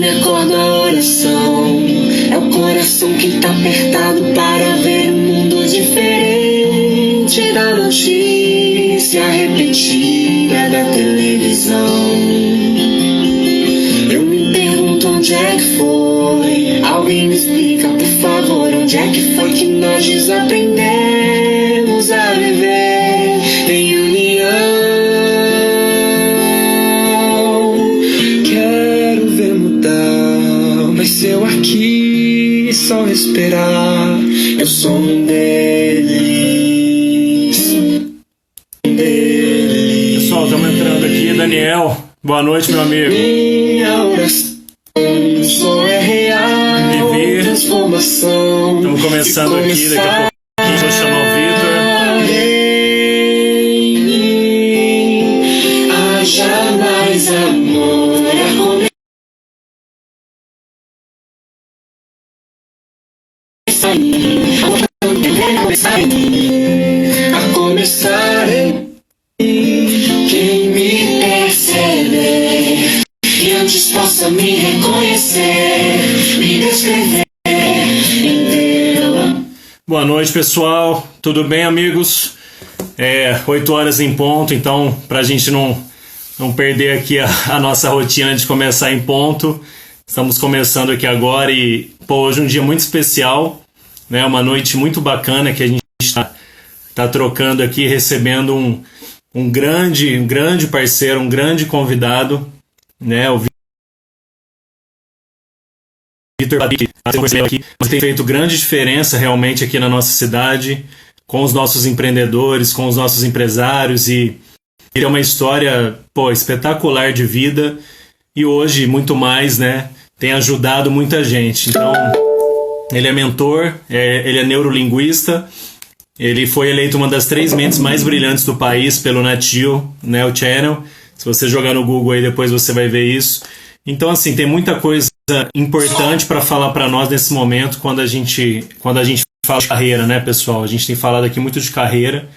me acordo a oração. É o coração que tá apertado para ver um mundo diferente da notícia repetida da televisão. Eu me pergunto onde é que foi. Alguém me explica, por favor, onde é que foi que nós desaprendemos a viver em união. Quero ver mudar, mas se eu aqui só esperar, eu sou um deles. Pessoal, estamos entrando aqui. Daniel, boa noite, meu amigo. Minha oração só é real. Vivi. Transformação. Estamos começando aqui, daqui a pouquinho vou chamar o Vitor. Haja mais amor a começar em quem me perceber e antes possa me reconhecer, me descrever em Deus. Boa noite, pessoal. Tudo bem, amigos? 8 horas em ponto, então, para a gente não perder aqui a nossa rotina de começar em ponto, estamos começando aqui agora e, hoje é um dia muito especial, né? Uma noite muito bacana que a gente está trocando aqui, recebendo um grande parceiro, um grande convidado, né? O Vitor aqui tem feito grande diferença realmente aqui na nossa cidade, com os nossos empreendedores, com os nossos empresários, e ele é uma história espetacular de vida e hoje muito mais, né? Tem ajudado muita gente. Então, ele é mentor, ele é neurolinguista, ele foi eleito uma das 3 mentes mais brilhantes do país pelo Nat-Geo, né, o Channel. Se você jogar no Google aí depois você vai ver isso. Então, assim, tem muita coisa importante para falar para nós nesse momento quando a gente fala de carreira, né, pessoal? A gente tem falado aqui muito de carreira,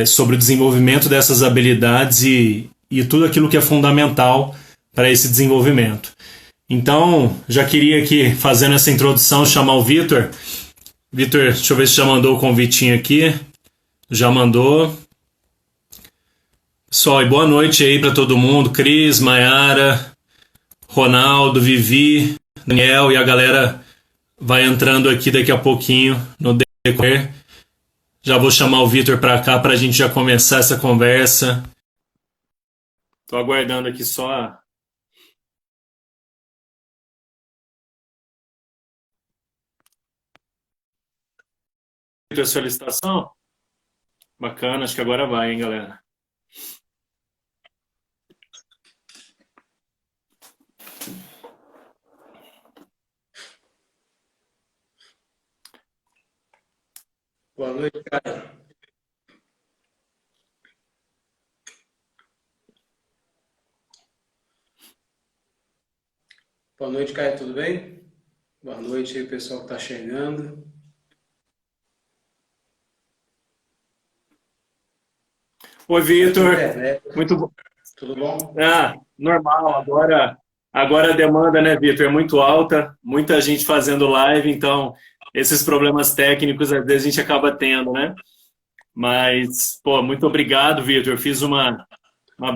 sobre o desenvolvimento dessas habilidades e tudo aquilo que é fundamental para esse desenvolvimento. Então, já queria aqui, fazendo essa introdução, chamar o Vitor. Vitor, deixa eu ver se já mandou o convitinho aqui. Já mandou. Pessoal, e boa noite aí para todo mundo. Cris, Maiara, Ronaldo, Vivi, Daniel, e a galera vai entrando aqui daqui a pouquinho no decorrer. Já vou chamar o Vitor para cá para a gente já começar essa conversa. Estou aguardando aqui só a solicitação. Bacana, acho que agora vai, hein, galera. Boa noite, cara. Boa noite, Caio, tudo bem? Boa noite aí, pessoal que está chegando. Oi, Vitor. Muito bom. Tudo bom? Normal. Agora a demanda, né, Vitor, é muito alta. Muita gente fazendo live, então esses problemas técnicos às vezes a gente acaba tendo, né? Mas, muito obrigado, Vitor. Eu fiz uma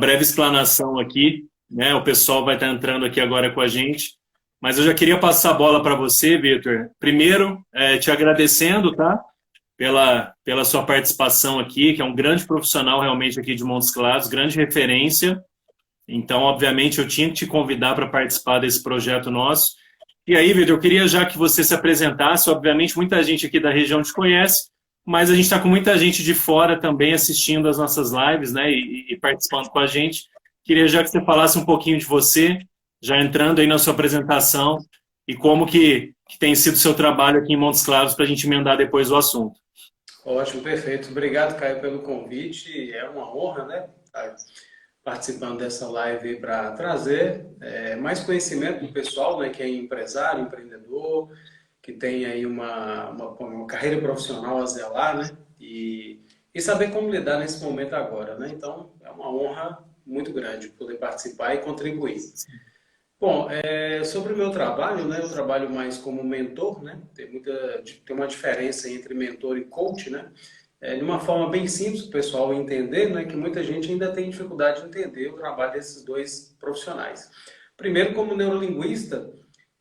breve explanação aqui, né? O pessoal vai estar entrando aqui agora com a gente. Mas eu já queria passar a bola para você, Vitor. Primeiro, te agradecendo, tá? Pela sua participação aqui, que é um grande profissional realmente aqui de Montes Claros, grande referência. Então, obviamente, eu tinha que te convidar para participar desse projeto nosso. E aí, Vitor, eu queria já que você se apresentasse. Obviamente, muita gente aqui da região te conhece, mas a gente está com muita gente de fora também assistindo as nossas lives, né, e participando com a gente. Queria já que você falasse um pouquinho de você, já entrando aí na sua apresentação, e como que tem sido o seu trabalho aqui em Montes Claros, para a gente emendar depois o assunto. Ótimo, perfeito. Obrigado, Caio, pelo convite. É uma honra, né, estar participando dessa live para trazer mais conhecimento do pessoal, né, que é empresário, empreendedor, que tem aí uma carreira profissional a zelar, né, e saber como lidar nesse momento agora, né. Então, é uma honra muito grande poder participar e contribuir. Bom, sobre o meu trabalho, né? Eu trabalho mais como mentor, né? Tem uma diferença entre mentor e coach, né? De uma forma bem simples, o pessoal entender, né? Que muita gente ainda tem dificuldade de entender o trabalho desses dois profissionais. Primeiro, como neurolinguista,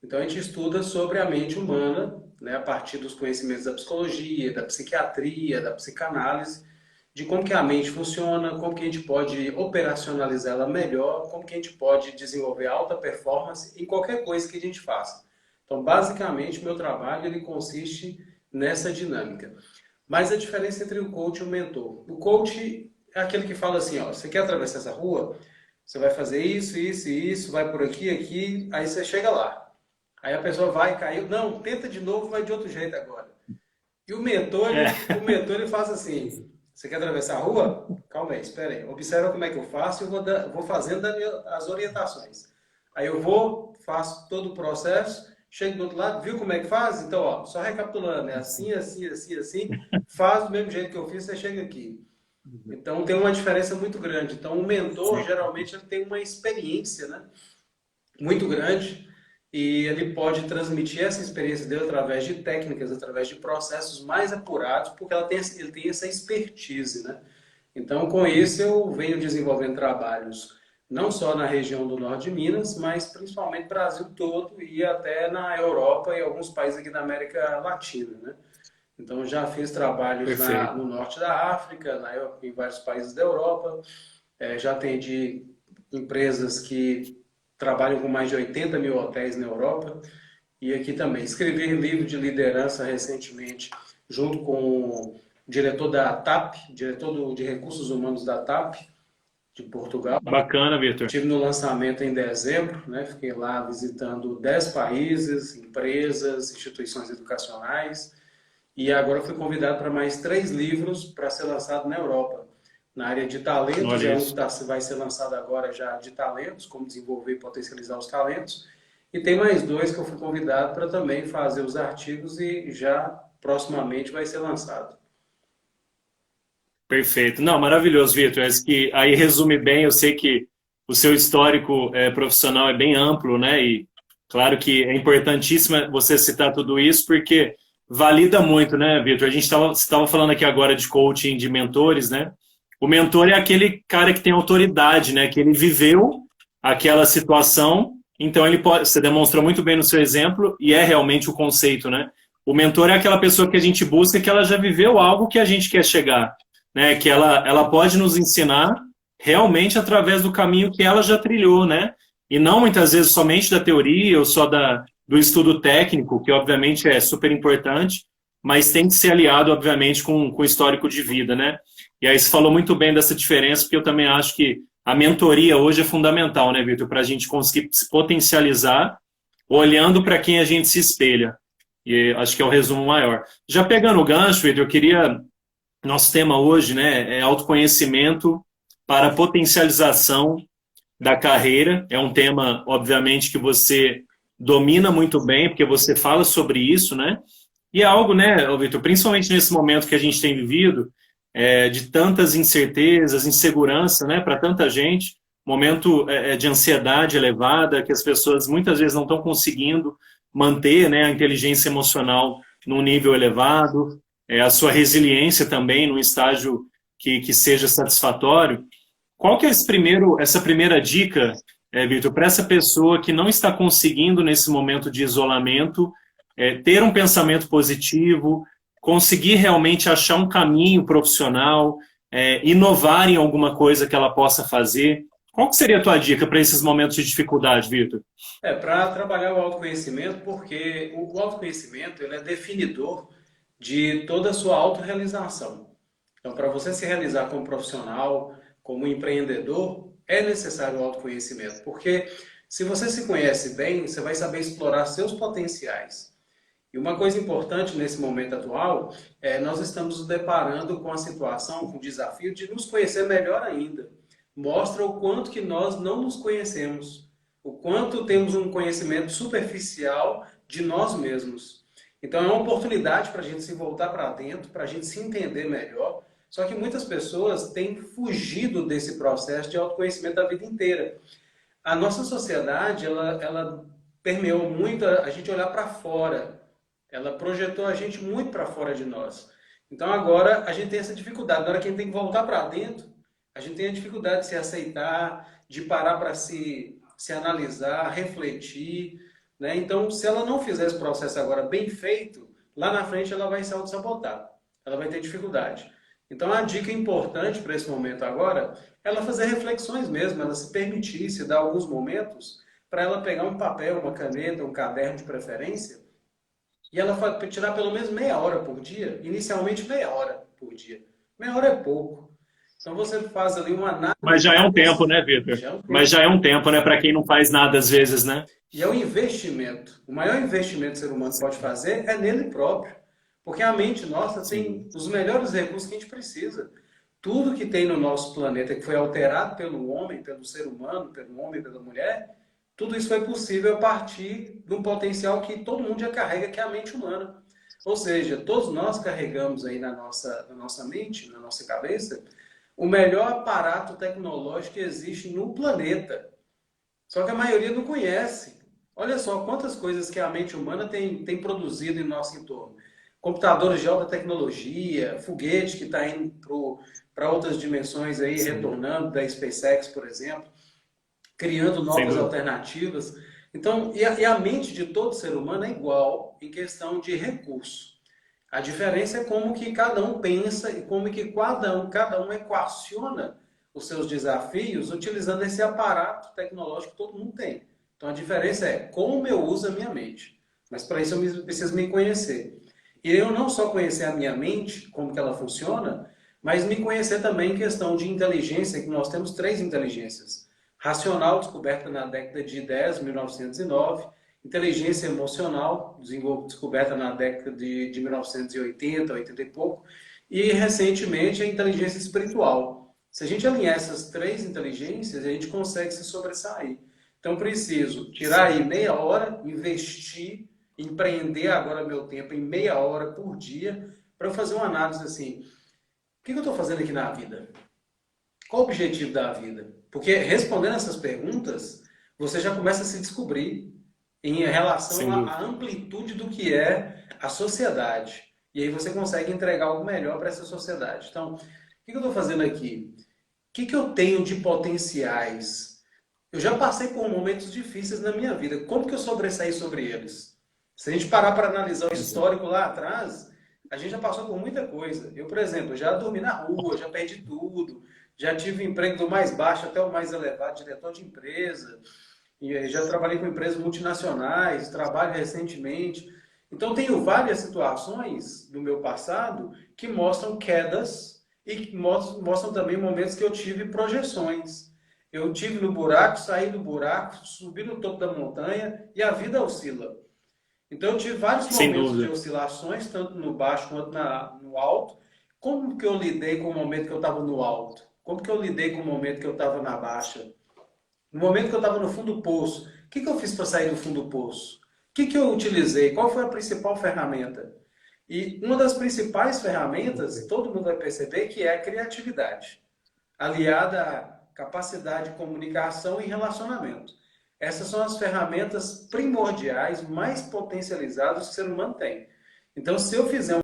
então a gente estuda sobre a mente humana, né? A partir dos conhecimentos da psicologia, da psiquiatria, da psicanálise, de como que a mente funciona, como que a gente pode operacionalizar ela melhor, como que a gente pode desenvolver alta performance em qualquer coisa que a gente faça. Então, basicamente, meu trabalho ele consiste nessa dinâmica. Mas a diferença entre o coach e o mentor. O coach é aquele que fala assim, ó, você quer atravessar essa rua? Você vai fazer isso, isso e isso, vai por aqui, aqui, aí você chega lá. Aí a pessoa vai, caiu, não, tenta de novo, vai de outro jeito agora. E o mentor ele faz assim, você quer atravessar a rua? Calma aí, espera aí. Observa como é que eu faço e eu vou fazendo as orientações. Aí eu vou, faço todo o processo, chego do outro lado, viu como é que faz? Então, ó, só recapitulando, é assim, assim, assim, assim, faz do mesmo jeito que eu fiz, você chega aqui. Então tem uma diferença muito grande. Então o mentor, geralmente, ele tem uma experiência, né, muito grande e ele pode transmitir essa experiência dele através de técnicas, através de processos mais apurados, porque ele tem essa expertise, né? Então, com isso, eu venho desenvolvendo trabalhos não só na região do norte de Minas, mas principalmente no Brasil todo e até na Europa e alguns países aqui da América Latina, né? Então, já fiz trabalhos Perfeito. no norte da África, em vários países da Europa, já atendi empresas que trabalham com mais de 80 mil hotéis na Europa. E aqui também. Escrevi livro de liderança recentemente, junto com o diretor da TAP, de Recursos Humanos da TAP, de Portugal. Bacana, Vitor. Estive no lançamento em dezembro, né? Fiquei lá visitando 10 países, empresas, instituições educacionais. E agora fui convidado para mais 3 livros para ser lançado na Europa. Na área de talentos, Olha um isso. que vai ser lançado agora já de talentos, como desenvolver e potencializar os talentos. E tem mais 2 que eu fui convidado para também fazer os artigos e já proximamente vai ser lançado. Perfeito. Não, maravilhoso, Vitor. Acho que aí resume bem. Eu sei que o seu histórico profissional é bem amplo, né? E claro que é importantíssimo você citar tudo isso, porque valida muito, né, Vitor? A gente estava falando aqui agora de coaching de mentores, né? O mentor é aquele cara que tem autoridade, né? Que ele viveu aquela situação, então ele pode. Você demonstrou muito bem no seu exemplo, e é realmente o conceito, né? O mentor é aquela pessoa que a gente busca que ela já viveu algo que a gente quer chegar, né? Que ela pode nos ensinar realmente através do caminho que ela já trilhou, né? E não muitas vezes somente da teoria ou só do estudo técnico, que obviamente é super importante, mas tem que ser aliado, obviamente, com o histórico de vida, né? E aí você falou muito bem dessa diferença, porque eu também acho que a mentoria hoje é fundamental, né, Vitor? Para a gente conseguir se potencializar olhando para quem a gente se espelha. E acho que é o resumo maior. Já pegando o gancho, Vitor, eu queria nosso tema hoje, né, é autoconhecimento para potencialização da carreira. É um tema, obviamente, que você domina muito bem, porque você fala sobre isso, né? E é algo, né, Vitor, principalmente nesse momento que a gente tem vivido, de tantas incertezas, insegurança, né, para tanta gente, momento de ansiedade elevada, que as pessoas muitas vezes não estão conseguindo manter, né, a inteligência emocional num nível elevado, a sua resiliência também num estágio que seja satisfatório. Qual que é essa primeira dica, Vitor, para essa pessoa que não está conseguindo, nesse momento de isolamento, ter um pensamento positivo, conseguir realmente achar um caminho profissional, inovar em alguma coisa que ela possa fazer? Qual que seria a tua dica para esses momentos de dificuldade, Vitor? Para trabalhar o autoconhecimento, porque o autoconhecimento ele é definidor de toda a sua autorrealização. Então, para você se realizar como profissional, como empreendedor, é necessário o autoconhecimento, porque se você se conhece bem, você vai saber explorar seus potenciais. E uma coisa importante nesse momento atual nós estamos nos deparando com a situação, com o desafio de nos conhecer melhor ainda. Mostra o quanto que nós não nos conhecemos, o quanto temos um conhecimento superficial de nós mesmos. Então é uma oportunidade para a gente se voltar para dentro, para a gente se entender melhor. Só que muitas pessoas têm fugido desse processo de autoconhecimento a vida inteira. A nossa sociedade, ela permeou muito a gente olhar para fora. Ela projetou a gente muito para fora de nós. Então agora a gente tem essa dificuldade. Na hora que a gente tem que voltar para dentro, a gente tem a dificuldade de se aceitar, de parar para se analisar, refletir, né? Então, se ela não fizer esse processo agora bem feito, lá na frente ela vai se auto-sabotar. Ela vai ter dificuldade. Então, a dica importante para esse momento agora é ela fazer reflexões mesmo, ela se permitir, se dar alguns momentos para ela pegar um papel, uma caneta, um caderno de preferência e ela tirar pelo menos meia hora por dia, inicialmente meia hora por dia. Meia hora é pouco. Então você faz ali uma Mas análise. já é um tempo, né, Vitor? Já é um Mas tempo. já é um tempo, né, para quem não faz nada às vezes, né? E é um investimento. O maior investimento que o ser humano pode fazer é nele próprio. Porque a mente nossa Sim, tem os melhores recursos que a gente precisa. Tudo que tem no nosso planeta que foi alterado pelo homem, pelo ser humano, pelo homem e pela mulher, tudo isso foi possível a partir de um potencial que todo mundo já carrega, que é a mente humana. Ou seja, todos nós carregamos aí na nossa mente, na nossa cabeça, o melhor aparato tecnológico que existe no planeta. Só que a maioria não conhece. Olha só quantas coisas que a mente humana tem produzido em nosso entorno. Computadores de alta tecnologia, foguete que está indo para outras dimensões aí, sim, retornando da SpaceX, por exemplo, criando sem novas dúvida. alternativas. Então, e a mente de todo ser humano é igual em questão de recurso. A diferença é como que cada um pensa e como que cada um equaciona os seus desafios utilizando esse aparato tecnológico que todo mundo tem. Então a diferença é como eu uso a minha mente. Mas para isso eu preciso me conhecer. E eu não só conhecer a minha mente, como que ela funciona, mas me conhecer também em questão de inteligência, que nós temos três inteligências. Racional, descoberta na década de 10, 1909, inteligência emocional, descoberta na década de 1980, 80 e pouco, e recentemente a inteligência espiritual. Se a gente alinhar essas três inteligências, a gente consegue se sobressair. Então, preciso tirar aí meia hora, investir, empreender agora meu tempo em meia hora por dia, para fazer uma análise assim: o que eu estou fazendo aqui na vida? Qual o objetivo da vida? Porque respondendo essas perguntas, você já começa a se descobrir em relação Sem dúvida. à amplitude do que é a sociedade. E aí você consegue entregar algo melhor para essa sociedade. Então, o que eu estou fazendo aqui? O que eu tenho de potenciais? Eu já passei por momentos difíceis na minha vida. Como que eu sobressaí sobre eles? Se a gente parar para analisar o Exato. histórico lá atrás, a gente já passou por muita coisa. Eu, por exemplo, já dormi na rua, já perdi tudo, já tive emprego do mais baixo até o mais elevado, diretor de empresa, e já trabalhei com empresas multinacionais, trabalho recentemente. Então, tenho várias situações do meu passado que mostram quedas e que mostram também momentos que eu tive projeções. Eu tive no buraco, saí do buraco, subi no topo da montanha e a vida oscila. Então, eu tive vários Sem momentos de dúvida. oscilações, tanto no baixo quanto no alto. Como que eu lidei com o momento que eu estava no alto? Como que eu lidei com o momento que eu estava na baixa? No momento que eu estava no fundo do poço, o que eu fiz para sair do fundo do poço? O que eu utilizei? Qual foi a principal ferramenta? E uma das principais ferramentas, todo mundo vai perceber, que é a criatividade, aliada à capacidade de comunicação e relacionamento. Essas são as ferramentas primordiais, mais potencializadas que o ser humano tem. Então, se eu fizer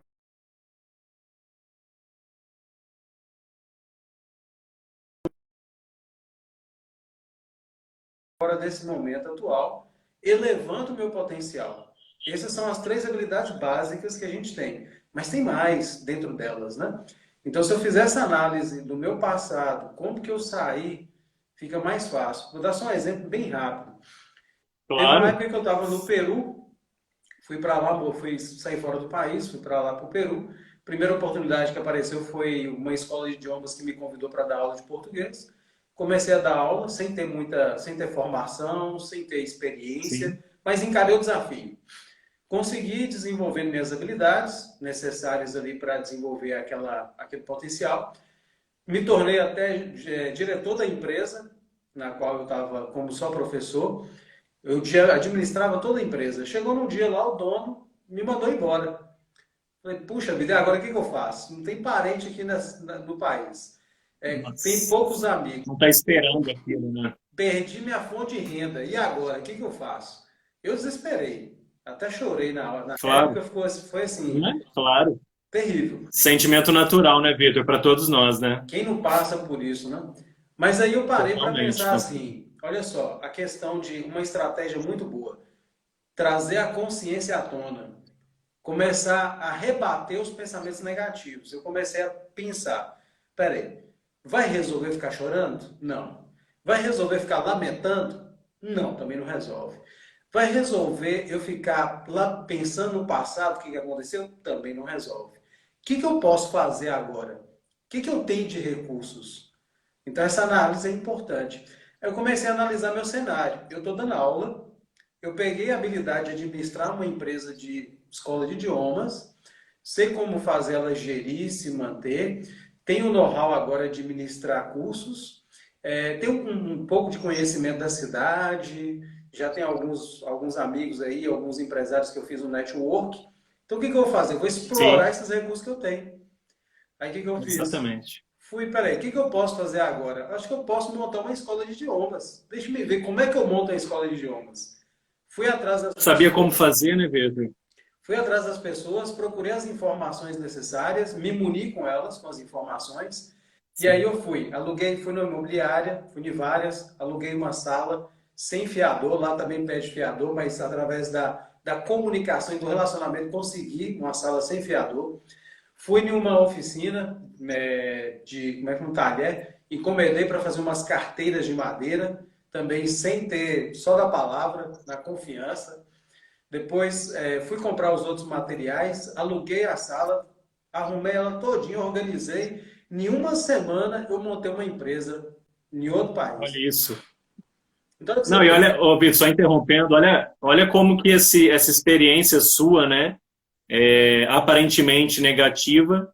fora desse momento atual, elevando o meu potencial. Essas são as três habilidades básicas que a gente tem. Mas tem mais dentro delas, né? Então, se eu fizer essa análise do meu passado, como que eu saí, fica mais fácil. Vou dar só um exemplo bem rápido. Teve uma Claro. época que eu estava no Peru, fui para lá, fui sair fora do país, fui para lá para o Peru. Primeira oportunidade que apareceu foi uma escola de idiomas que me convidou para dar aula de português. Comecei a dar aula sem ter formação, sem ter Sim. experiência, mas encarei o desafio. Consegui desenvolver minhas habilidades necessárias ali para desenvolver aquele potencial. Me tornei até diretor da empresa, na qual eu estava como só professor. Eu administrava toda a empresa. Chegou num dia lá, o dono me mandou embora. Falei, puxa vida, agora o que eu faço? Não tem parente aqui no país. Tem Nossa. poucos amigos. Não está esperando aquilo, né? perdi minha fonte de renda. E agora? O que eu faço? Eu desesperei. Até chorei na hora. Na Claro, época foi assim, né? Claro. terrível. Sentimento natural, né, Vitor? Para todos nós, né? Quem não passa por isso, né? Mas aí eu parei para Totalmente. pensar assim, olha só, a questão de uma estratégia muito boa, trazer a consciência à tona, começar a rebater os pensamentos negativos. Eu comecei a pensar, peraí, vai resolver ficar chorando? Não. Vai resolver ficar lamentando? Não, também não resolve. Vai resolver eu ficar lá pensando no passado, o que aconteceu? Também não resolve. O que eu posso fazer agora? O que eu tenho de recursos? Então, essa análise é importante. Eu comecei a analisar meu cenário. Eu estou dando aula, eu peguei a habilidade de administrar uma empresa de escola de idiomas, sei como fazer ela gerir, se manter, tenho o know-how agora de ministrar cursos, tenho um pouco de conhecimento da cidade, já tenho alguns amigos aí, alguns empresários que eu fiz um network. Então, o que eu vou fazer? Eu vou explorar Sim, esses recursos que eu tenho. Aí, o que eu fiz? exatamente. Peraí, o que eu posso fazer agora? Acho que eu posso montar uma escola de idiomas. Deixa eu ver como é que eu monto uma escola de idiomas. Fui atrás das Sabia como pessoas, fazer, né, Vitor? procurei as informações necessárias, me muni com elas, com as informações, e aí eu fui numa imobiliária, fui em várias, aluguei uma sala sem fiador, lá também pede fiador, mas através da comunicação e do relacionamento consegui uma sala sem fiador. Fui em uma oficina como é que um talher, encomendei para fazer umas carteiras de madeira, também sem ter, só da palavra, na confiança. Depois fui comprar os outros materiais, aluguei a sala, arrumei ela todinha, organizei. Em uma semana eu montei uma empresa em outro país. Olha isso. Então, pra você Não, e olha, ver, ô, Vitor, só interrompendo, olha como que essa experiência sua, né, aparentemente negativa,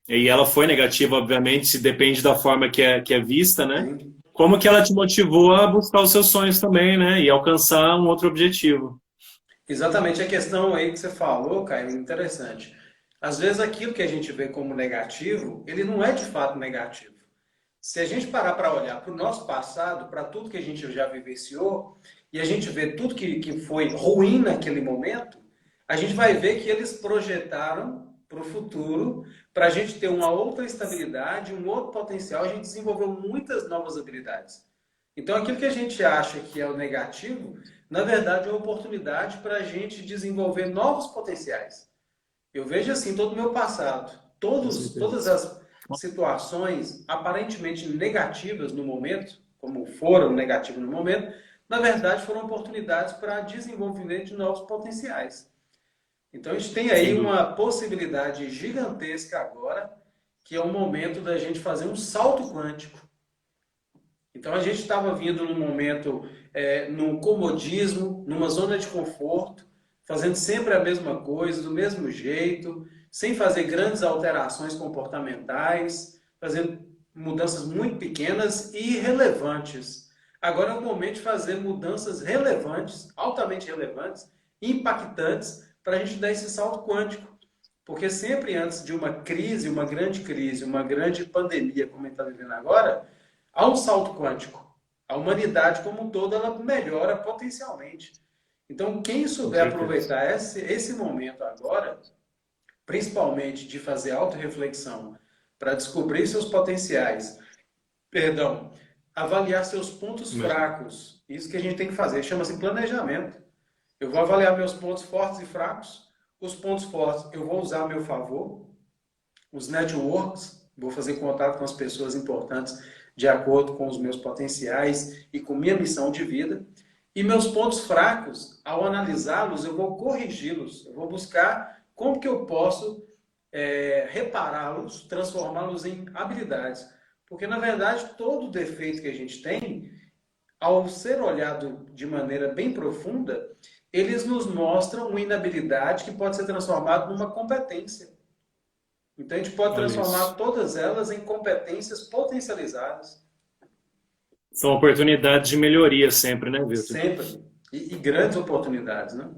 e ela foi negativa, obviamente, se depende da forma que é vista, né? sim, Como que ela te motivou a buscar os seus sonhos também, né? E alcançar um outro objetivo. exatamente a questão aí que você falou, Caio, é interessante. Às vezes aquilo que a gente vê como negativo, ele não é de fato negativo. Se a gente parar para olhar para o nosso passado, para tudo que a gente já vivenciou, e a gente vê tudo que foi ruim naquele momento, a gente vai ver que eles projetaram para o futuro, para a gente ter uma outra estabilidade, um outro potencial, a gente desenvolveu muitas novas habilidades. Então, aquilo que a gente acha que é o negativo, na verdade é uma oportunidade para a gente desenvolver novos potenciais. Eu vejo assim todo o meu passado, Com todas certeza. as situações aparentemente negativas no momento, como foram negativas no momento, na verdade foram oportunidades para desenvolvimento de novos potenciais. Então a gente tem Sem aí dúvida. uma possibilidade gigantesca agora, que é o momento da gente fazer um salto quântico. Então a gente estava vindo num momento, num comodismo, numa zona de conforto, fazendo sempre a mesma coisa, do mesmo jeito, sem fazer grandes alterações comportamentais, fazendo mudanças muito pequenas e relevantes. Agora é o momento de fazer mudanças relevantes, altamente relevantes, impactantes, para a gente dar esse salto quântico. Porque sempre antes de uma crise, uma grande pandemia, como a gente está vivendo agora, há um salto quântico. A humanidade como um todo, ela melhora potencialmente. Então, quem Com souber certeza. aproveitar esse momento agora, principalmente de fazer autorreflexão, para descobrir seus potenciais, perdão, avaliar seus pontos Imagina. fracos, isso que a gente tem que fazer, chama-se planejamento. Eu vou avaliar meus pontos fortes e fracos, os pontos fortes eu vou usar a meu favor, os networks, vou fazer contato com as pessoas importantes de acordo com os meus potenciais e com minha missão de vida. E meus pontos fracos, ao analisá-los, eu vou corrigi-los, eu vou buscar como que eu posso repará-los, transformá-los em habilidades. Porque, na verdade, todo defeito que a gente tem, ao ser olhado de maneira bem profunda, eles nos mostram uma inabilidade que pode ser transformada numa competência. Então, a gente pode Olha transformar isso. todas elas em competências potencializadas, São oportunidades de melhoria sempre, né, Vitor? sempre. E grandes oportunidades, né?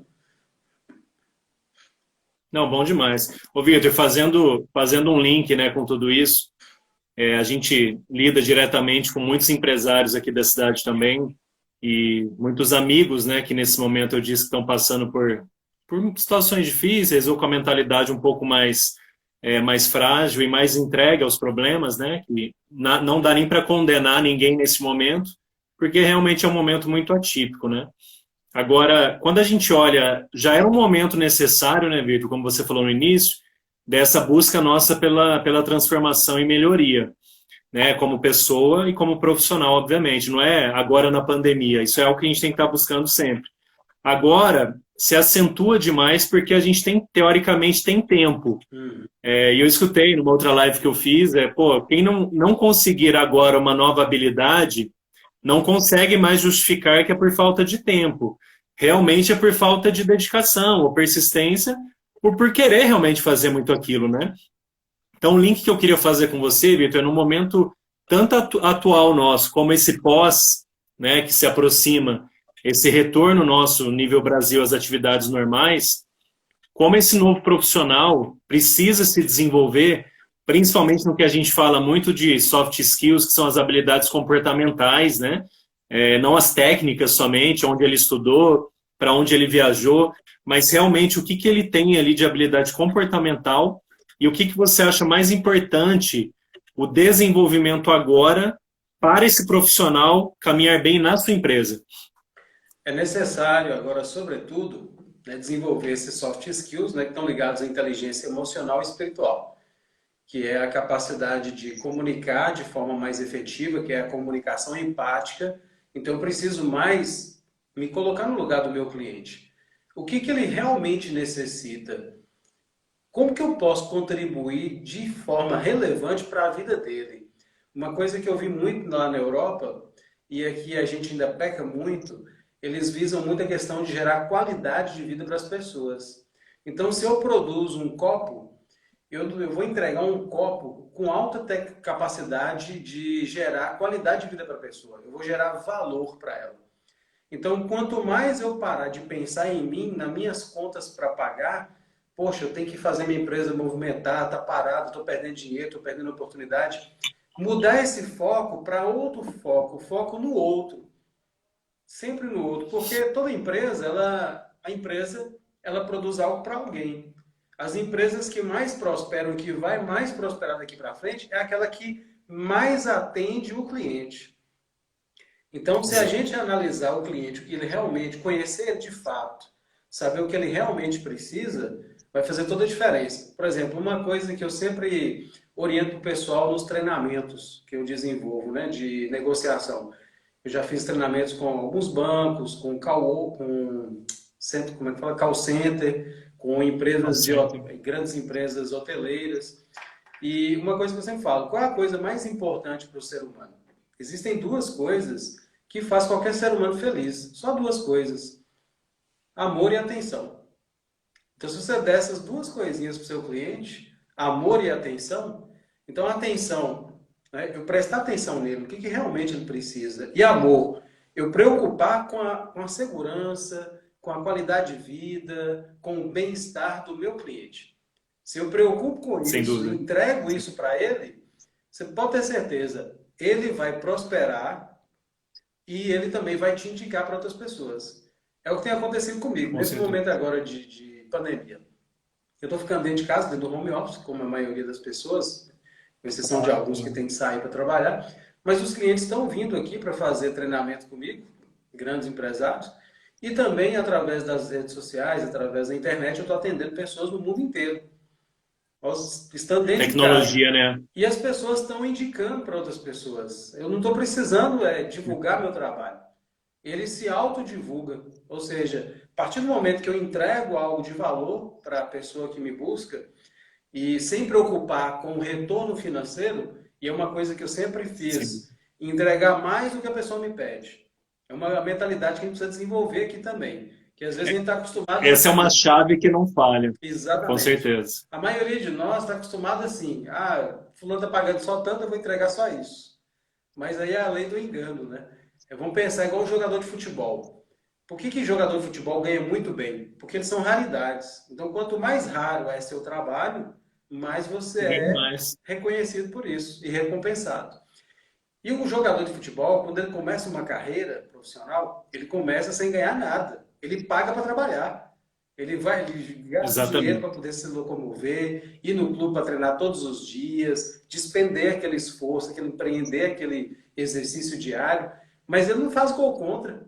Não, bom demais. Ô, Vitor, fazendo um link, né, com tudo isso, A gente lida diretamente com muitos empresários aqui da cidade também e muitos amigos, né, que nesse momento eu disse que estão passando por situações difíceis ou com a mentalidade um pouco mais frágil e mais entregue aos problemas, né, que não dá nem para condenar ninguém nesse momento, porque realmente é um momento muito atípico, né. Agora, quando a gente olha, já era um momento necessário, né, Vitor, como você falou no início, dessa busca nossa pela transformação e melhoria, né, como pessoa e como profissional, obviamente. Não é agora na pandemia, isso é algo que a gente tem que estar buscando sempre. Agora, se acentua demais porque a gente tem, teoricamente, tem tempo. E eu escutei numa outra live que eu fiz, quem não conseguir agora uma nova habilidade, não consegue mais justificar que é por falta de tempo. Realmente é por falta de dedicação ou persistência, ou por querer realmente fazer muito aquilo, né? Então, o link que eu queria fazer com você, Vitor, é no momento tanto atual nosso, como esse pós, né, que se aproxima, esse retorno nosso, nível Brasil, às atividades normais, como esse novo profissional precisa se desenvolver, principalmente no que a gente fala muito de soft skills, que são as habilidades comportamentais, né? Não as técnicas somente, onde ele estudou, para onde ele viajou, mas realmente o que ele tem ali de habilidade comportamental e o que você acha mais importante o desenvolvimento agora para esse profissional caminhar bem na sua empresa. É necessário agora, sobretudo, né, desenvolver esses soft skills, né, que estão ligados à inteligência emocional e espiritual, que é a capacidade de comunicar de forma mais efetiva, que é a comunicação empática. Então, eu preciso mais me colocar no lugar do meu cliente. O que ele realmente necessita? Como que eu posso contribuir de forma relevante para a vida dele? Uma coisa que eu vi muito lá na Europa, e aqui a gente ainda peca muito, eles visam muito a questão de gerar qualidade de vida para as pessoas. Então, se eu produzo um copo, eu vou entregar um copo com alta capacidade de gerar qualidade de vida para a pessoa. Eu vou gerar valor para ela. Então, quanto mais eu parar de pensar em mim, nas minhas contas para pagar, poxa, eu tenho que fazer minha empresa movimentar, tá parado, estou perdendo dinheiro, estou perdendo oportunidade. Mudar esse foco para outro foco, foco no outro. Sempre no outro, porque toda empresa, ela produz algo para alguém. As empresas que mais prosperam, que vai mais prosperar daqui para frente, é aquela que mais atende o cliente. Então, se a gente analisar o cliente, o que ele realmente, conhecer ele de fato, saber o que ele realmente precisa, vai fazer toda a diferença. Por exemplo, uma coisa que eu sempre oriento o pessoal nos treinamentos que eu desenvolvo, né, de negociação. Eu já fiz treinamentos com alguns bancos, com centro, como é que fala? Call center, com empresas grandes empresas hoteleiras. E uma coisa que eu sempre falo, qual é a coisa mais importante para o ser humano? Existem duas coisas que faz qualquer ser humano feliz. Só duas coisas. Amor e atenção. Então, se você der essas duas coisinhas para o seu cliente, amor e atenção, então a atenção, né, eu prestar atenção nele, o que realmente ele precisa. E amor, eu preocupar com a segurança, com a qualidade de vida, com o bem-estar do meu cliente. Se eu preocupo com isso, entrego isso para ele, você pode ter certeza, ele vai prosperar e ele também vai te indicar para outras pessoas. É o que tem acontecido comigo, nesse momento agora de pandemia. Eu estou ficando dentro de casa, dentro do home office, como a maioria das pessoas, com exceção de alguns que têm que sair para trabalhar, mas os clientes estão vindo aqui para fazer treinamento comigo, grandes empresários, e também através das redes sociais, através da internet, eu estou atendendo pessoas no mundo inteiro. Nós estamos dentro tecnologia, de casa, né? e as pessoas estão indicando para outras pessoas. Eu não estou precisando divulgar meu trabalho. Ele se autodivulga. Ou seja, a partir do momento que eu entrego algo de valor para a pessoa que me busca, e sem preocupar com o retorno financeiro, e é uma coisa que eu sempre fiz, entregar mais do que a pessoa me pede. É uma mentalidade que a gente precisa desenvolver aqui também. Que às vezes a gente está acostumado... Essa é uma chave que não falha. Exatamente. Com certeza. A maioria de nós está acostumado assim, fulano está pagando só tanto, eu vou entregar só isso. Mas aí é a lei do engano, né? Vamos pensar igual um jogador de futebol. Por que jogador de futebol ganha muito bem? Porque eles são raridades. Então, quanto mais raro é seu trabalho, mais você Bem é mais. reconhecido por isso e recompensado. E um jogador de futebol, quando ele começa uma carreira profissional, ele começa sem ganhar nada. Ele paga para trabalhar. Ele gasta dinheiro Exatamente. para poder se locomover, ir no clube para treinar todos os dias, despender aquele esforço, empreender aquele exercício diário, mas ele não faz gol contra.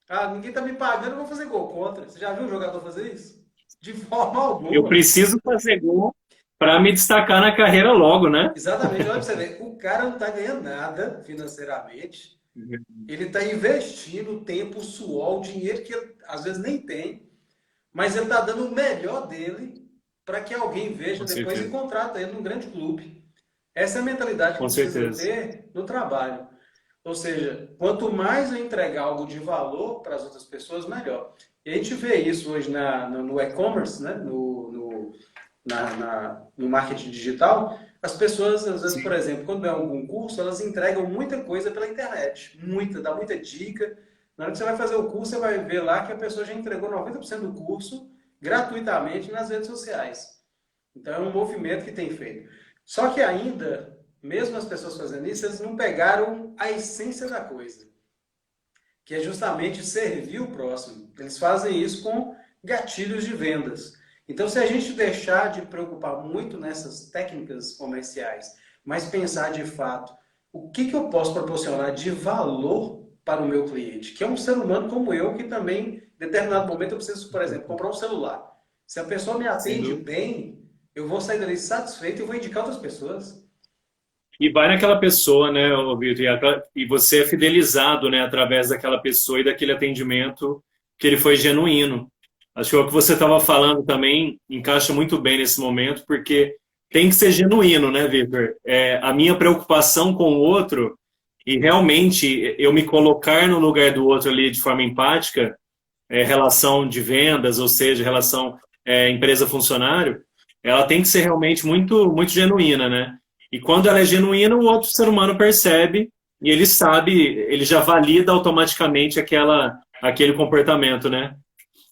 Ah, ninguém está me pagando, eu vou fazer gol contra. Você já viu um jogador fazer isso? De forma Eu alguma. preciso fazer gol para me destacar na carreira logo, né? Exatamente, olha para você ver, o cara não está ganhando nada financeiramente, ele está investindo o tempo, o suor, o dinheiro que ele às vezes nem tem, mas ele está dando o melhor dele para que alguém veja Com depois e certeza. contrata ele num grande clube. Essa é a mentalidade que Com precisa certeza. ter no trabalho. Ou seja, quanto mais eu entregar algo de valor para as outras pessoas, melhor. E a gente vê isso hoje no e-commerce, né? No marketing digital. As pessoas, às vezes, por Sim, exemplo, quando é algum curso, elas entregam muita coisa pela internet. Dá muita dica. Na hora que você vai fazer o curso, você vai ver lá que a pessoa já entregou 90% do curso gratuitamente nas redes sociais. Então é um movimento que tem feito. Só que ainda, mesmo as pessoas fazendo isso, eles não pegaram a essência da coisa, que é justamente servir o próximo. Eles fazem isso com gatilhos de vendas. Então, se a gente deixar de preocupar muito nessas técnicas comerciais, mas pensar de fato o que eu posso proporcionar de valor para o meu cliente, que é um ser humano como eu, que também, em determinado momento, eu preciso, por exemplo, comprar um celular. Se a pessoa me sem atende dúvida. bem, eu vou sair dali satisfeito e vou indicar outras pessoas. E vai naquela pessoa, né, ô Vitor, e você é fidelizado, né, através daquela pessoa e daquele atendimento que ele foi genuíno. Acho que o que você estava falando também encaixa muito bem nesse momento, porque tem que ser genuíno, né, Vitor? A minha preocupação com o outro e realmente eu me colocar no lugar do outro ali de forma empática, relação de vendas, ou seja, relação empresa-funcionário, ela tem que ser realmente muito, muito genuína, né? E quando ela é genuína, o outro ser humano percebe e ele sabe, ele já valida automaticamente aquele comportamento, né?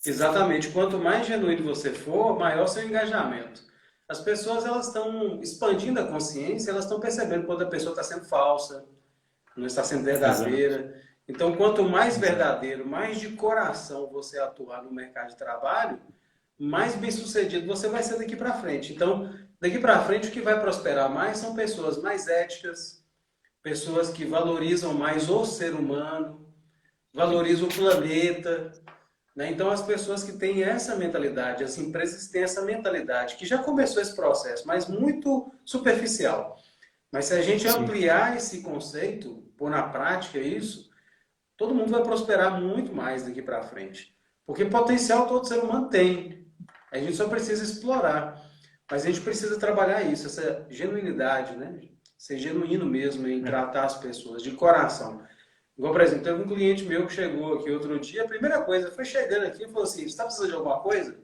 Exatamente. Quanto mais genuíno você for, maior seu engajamento. As pessoas elas estão expandindo a consciência, elas estão percebendo quando a pessoa está sendo falsa, não está sendo Exato. verdadeira. Então, quanto mais verdadeiro, mais de coração você atuar no mercado de trabalho, mais bem-sucedido você vai ser daqui para frente. Então, daqui para frente, o que vai prosperar mais são pessoas mais éticas, pessoas que valorizam mais o ser humano, valorizam o planeta, né? Então, as pessoas que têm essa mentalidade, as empresas que têm essa mentalidade, que já começou esse processo, mas muito superficial. Mas se a gente Sim. ampliar esse conceito, pôr na prática isso, todo mundo vai prosperar muito mais daqui para frente. Porque potencial todo ser humano tem. A gente só precisa explorar. Mas a gente precisa trabalhar isso, essa genuinidade, né? Ser genuíno mesmo em É. tratar as pessoas, de coração. Igual, por exemplo, teve um cliente meu que chegou aqui outro dia, a primeira coisa, foi chegando aqui e falou assim, você está precisando de alguma coisa? Eu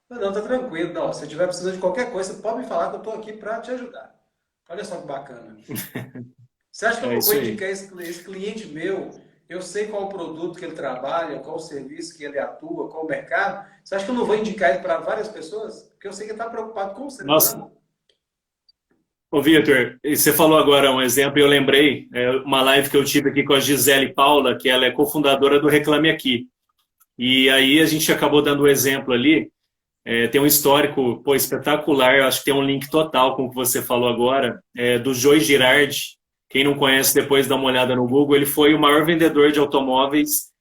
falei, não, tá tranquilo, não, se tiver precisando de qualquer coisa, você pode me falar que eu estou aqui para te ajudar. Olha só que bacana. Você acha que eu É não vou isso aí. indicar esse cliente meu? Eu sei qual o produto que ele trabalha, qual o serviço que ele atua, qual o mercado. Você acha que eu não vou indicar ele para várias pessoas? Porque eu sei que ele está preocupado com o ser Nossa, humano. ô Vitor, você falou agora um exemplo e eu lembrei, uma live que eu tive aqui com a Gisele Paula, que ela é cofundadora do Reclame Aqui. E aí a gente acabou dando o exemplo ali. Tem um histórico, pô, espetacular, acho que tem um link total com o que você falou agora, do Joe Girardi. Quem não conhece, depois dá uma olhada no Google. Ele foi o maior vendedor de automóveis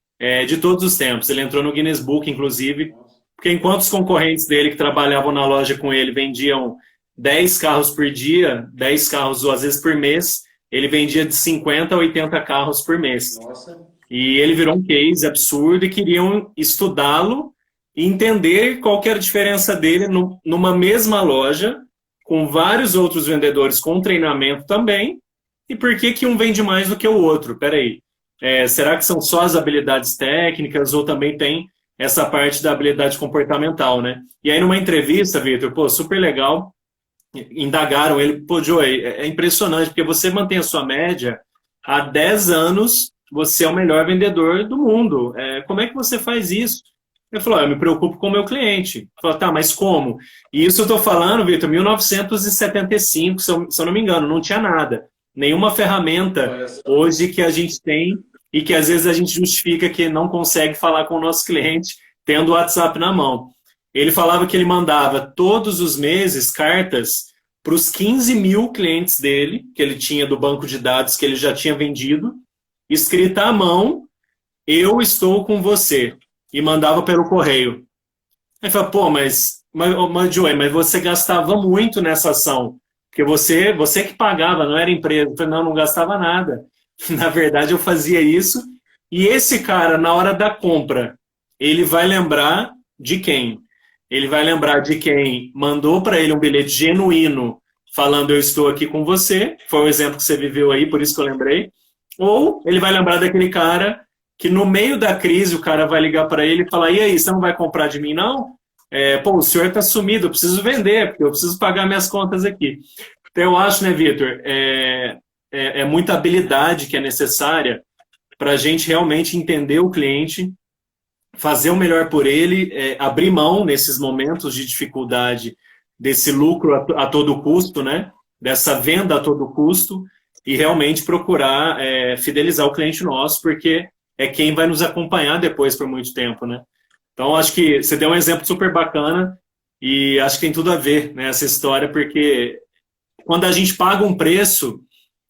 de todos os tempos. Ele entrou no Guinness Book, inclusive, porque enquanto os concorrentes dele que trabalhavam na loja com ele vendiam 10 carros por dia, 10 carros às vezes por mês, ele vendia de 50 a 80 carros por mês. Nossa, E ele virou um case absurdo e queriam estudá-lo e entender qual que era a diferença dele numa mesma loja, com vários outros vendedores com treinamento também, e por que que um vende mais do que o outro. Peraí, será que são só as habilidades técnicas ou também tem essa parte da habilidade comportamental, né? E aí numa entrevista, Vitor, pô, super legal, indagaram ele, pô, Joey, é impressionante, porque você mantém a sua média há 10 anos, você é o melhor vendedor do mundo. Como é que você faz isso? Ele falou, eu me preocupo com o meu cliente. Eu falei, tá, mas como? E isso eu estou falando, Vitor, 1975, se eu não me engano, não tinha nada. Nenhuma ferramenta Olha só. hoje que a gente tem e que às vezes a gente justifica que não consegue falar com o nosso cliente tendo o WhatsApp na mão. Ele falava que ele mandava todos os meses cartas para os 15 mil clientes dele, que ele tinha do banco de dados que ele já tinha vendido, escrita à mão, eu estou com você, e mandava pelo correio. Aí fala, pô, mas Joey, mas você gastava muito nessa ação, porque você que pagava, não era empresa. Eu falei, não, não gastava nada. Na verdade, eu fazia isso, e esse cara, na hora da compra, ele vai lembrar de quem? Ele vai lembrar de quem mandou para ele um bilhete genuíno falando eu estou aqui com você, foi o exemplo que você viveu aí, por isso que eu lembrei. Ou ele vai lembrar daquele cara que no meio da crise o cara vai ligar para ele e falar, e aí, você não vai comprar de mim não? Pô, o senhor está sumido, eu preciso vender, porque eu preciso pagar minhas contas aqui. Então eu acho, né, Vitor, muita habilidade que é necessária para a gente realmente entender o cliente, fazer o melhor por ele, abrir mão nesses momentos de dificuldade desse lucro a todo custo, né? Dessa venda a todo custo e realmente procurar fidelizar o cliente nosso, porque é quem vai nos acompanhar depois por muito tempo, né? Então, acho que você deu um exemplo super bacana e acho que tem tudo a ver, né, essa história, porque quando a gente paga um preço,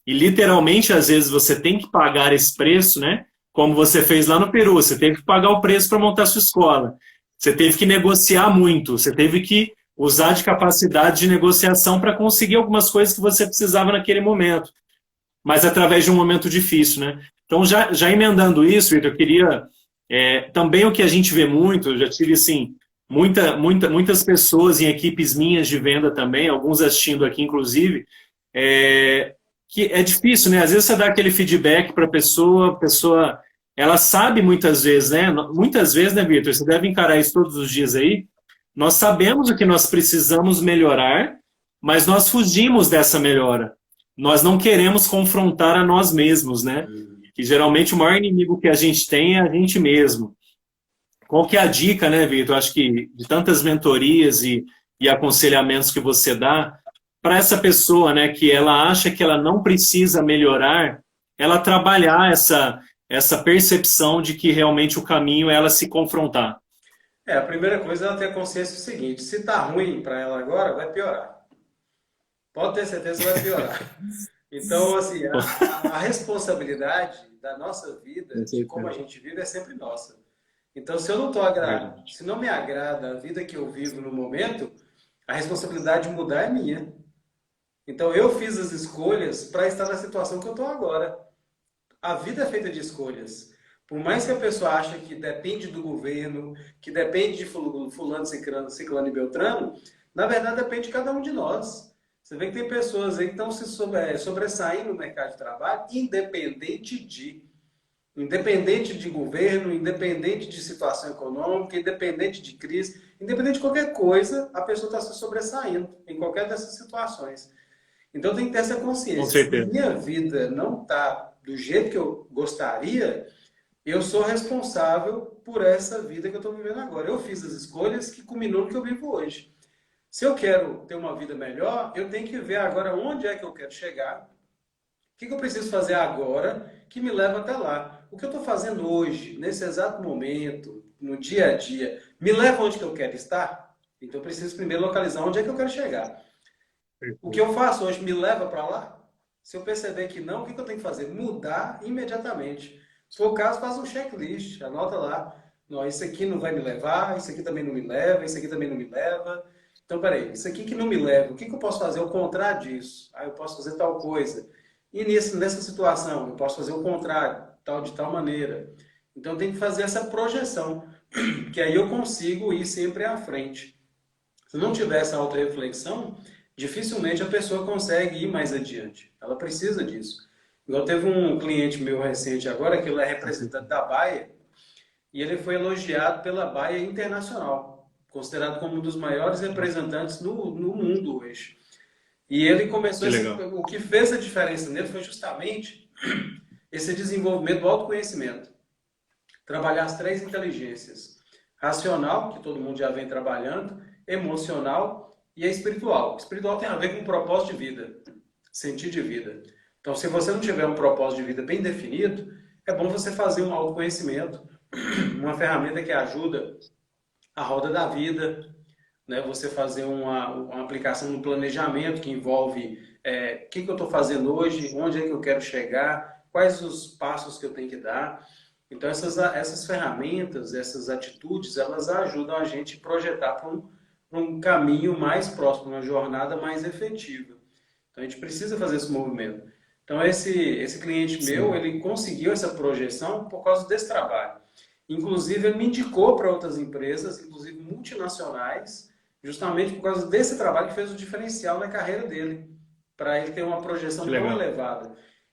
e literalmente, às vezes, você tem que pagar esse preço, né? Como você fez lá no Peru, você teve que pagar o preço para montar a sua escola. Você teve que negociar muito, você teve que usar de capacidade de negociação para conseguir algumas coisas que você precisava naquele momento, mas através de um momento difícil, né? Então, já emendando isso, Vitor, eu queria... também o que a gente vê muito, eu já tive, assim, muitas pessoas em equipes minhas de venda também, alguns assistindo aqui, inclusive, que é difícil, né? Às vezes você dá aquele feedback para a pessoa, ela sabe muitas vezes, né? Muitas vezes, né, Vitor? Você deve encarar isso todos os dias aí. Nós sabemos o que nós precisamos melhorar, mas nós fugimos dessa melhora. Nós não queremos confrontar a nós mesmos, né? Que geralmente o maior inimigo que a gente tem é a gente mesmo. Qual que é a dica, né, Vitor? Acho que de tantas mentorias e aconselhamentos que você dá, para essa pessoa, né, que ela acha que ela não precisa melhorar, ela trabalhar essa percepção de que realmente o caminho é ela se confrontar. A primeira coisa é ela ter a consciência do seguinte: se tá ruim para ela agora, vai piorar. Pode ter certeza que vai piorar. Então, assim, a responsabilidade da nossa vida, de como a gente vive, é sempre nossa. Então, se eu não se não me agrada a vida que eu vivo no momento, a responsabilidade de mudar é minha. Então, eu fiz as escolhas para estar na situação que eu estou agora. A vida é feita de escolhas. Por mais que a pessoa ache que depende do governo, que depende de fulano, ciclano e beltrano, na verdade depende de cada um de nós. Você vê que tem pessoas aí que estão se sobressaindo no mercado de trabalho, independente de governo, independente de situação econômica, independente de crise, independente de qualquer coisa, a pessoa está se sobressaindo em qualquer dessas situações. Então tem que ter essa consciência. Se minha vida não está do jeito que eu gostaria, eu sou responsável por essa vida que eu estou vivendo agora. Eu fiz as escolhas que culminou no que eu vivo hoje. Se eu quero ter uma vida melhor, eu tenho que ver agora onde é que eu quero chegar, o que eu preciso fazer agora que me leva até lá. O que eu estou fazendo hoje, nesse exato momento, no dia a dia, me leva onde que eu quero estar? Então eu preciso primeiro localizar onde é que eu quero chegar. O que eu faço hoje me leva para lá? Se eu perceber que não, o que eu tenho que fazer? Mudar imediatamente. Se for o caso, faz um checklist, anota lá. Não, isso aqui não vai me levar, isso aqui também não me leva, isso aqui também não me leva. Então, peraí, isso aqui que não me leva, o que eu posso fazer ao contrário disso? Eu posso fazer tal coisa. E nessa situação, eu posso fazer o contrário, de tal maneira. Então, tem que fazer essa projeção, que aí eu consigo ir sempre à frente. Se não tiver essa autorreflexão, dificilmente a pessoa consegue ir mais adiante. Ela precisa disso. Igual teve um cliente meu recente agora, que ele é representante da Bayer, e ele foi elogiado pela Bayer Internacional, considerado como um dos maiores representantes no mundo hoje. E ele começou... O que fez a diferença nele foi justamente esse desenvolvimento do autoconhecimento. Trabalhar as 3 inteligências. racional, que todo mundo já vem trabalhando, emocional e a espiritual. Espiritual tem a ver com o propósito de vida, sentido de vida. Então, se você não tiver um propósito de vida bem definido, é bom você fazer um autoconhecimento, uma ferramenta que ajuda a roda da vida, né? Você fazer uma aplicação no planejamento que envolve o que eu estou fazendo hoje, onde é que eu quero chegar, quais os passos que eu tenho que dar. Então, essas ferramentas, essas atitudes, elas ajudam a gente a projetar para um caminho mais próximo, uma jornada mais efetiva. Então, a gente precisa fazer esse movimento. Então, esse cliente meu, ele conseguiu essa projeção por causa desse trabalho. Inclusive, ele me indicou para outras empresas, inclusive multinacionais, justamente por causa desse trabalho que fez o diferencial na carreira dele, para ele ter uma projeção tão elevada.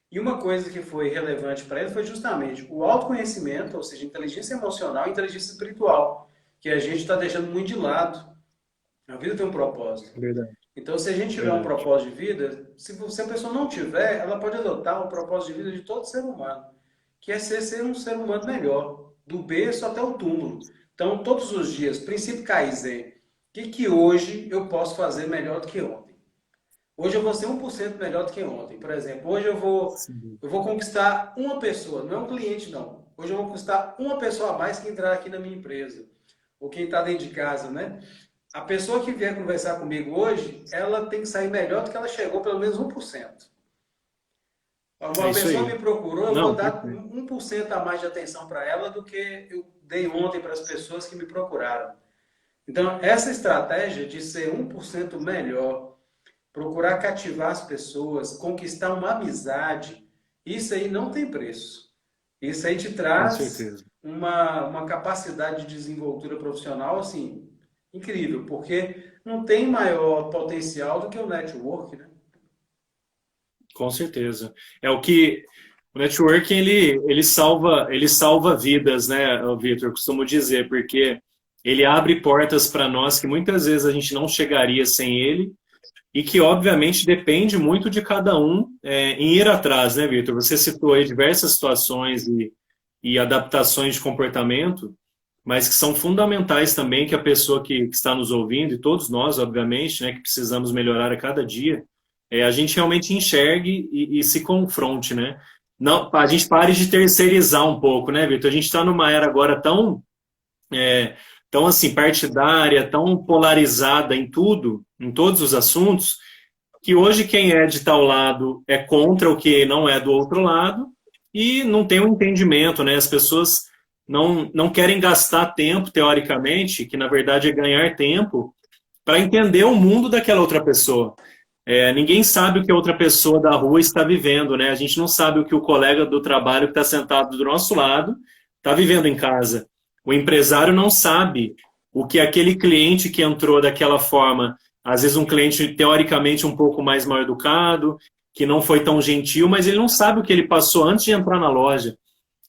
E uma coisa que foi relevante para ele foi justamente o autoconhecimento, ou seja, inteligência emocional e inteligência espiritual, que a gente está deixando muito de lado. A vida tem um propósito. Verdade. Então, se a gente tiver um propósito de vida, se a pessoa não tiver, ela pode adotar o propósito de vida de todo ser humano, que é ser um ser humano melhor, do berço até o túmulo. Então, todos os dias, princípio Kaizen, o que hoje eu posso fazer melhor do que ontem? Hoje eu vou ser 1% melhor do que ontem. Por exemplo, hoje eu vou conquistar uma pessoa, não é um cliente, não. Hoje eu vou conquistar uma pessoa a mais que entrar aqui na minha empresa, ou quem está dentro de casa, né? A pessoa que vier conversar comigo hoje, ela tem que sair melhor do que ela chegou, pelo menos 1%. Uma pessoa me procurou, eu vou dar 1% a mais de atenção para ela do que eu dei ontem para as pessoas que me procuraram. Então, essa estratégia de ser 1% melhor, procurar cativar as pessoas, conquistar uma amizade, isso aí não tem preço. Isso aí te traz uma capacidade de desenvoltura profissional, assim, incrível, porque não tem maior potencial do que o network, né? Com certeza. O networking ele salva vidas, né, Vitor? Eu costumo dizer, porque ele abre portas para nós que muitas vezes a gente não chegaria sem ele e que, obviamente, depende muito de cada um em ir atrás, né, Vitor? Você citou aí diversas situações e adaptações de comportamento, mas que são fundamentais também que a pessoa que está nos ouvindo, e todos nós, obviamente, né, que precisamos melhorar a cada dia, a gente realmente enxergue e se confronte, né? Não, a gente pare de terceirizar um pouco, né, Vitor? A gente está numa era agora tão assim, partidária, tão polarizada em tudo, em todos os assuntos, que hoje quem é de tal lado é contra o que não é do outro lado e não tem um entendimento, né? As pessoas não querem gastar tempo, teoricamente, que na verdade é ganhar tempo, para entender o mundo daquela outra pessoa. Ninguém sabe o que a outra pessoa da rua está vivendo, né? A gente não sabe o que o colega do trabalho que está sentado do nosso lado está vivendo em casa. O empresário não sabe o que aquele cliente que entrou daquela forma, às vezes um cliente teoricamente um pouco mais mal educado, que não foi tão gentil, mas ele não sabe o que ele passou antes de entrar na loja.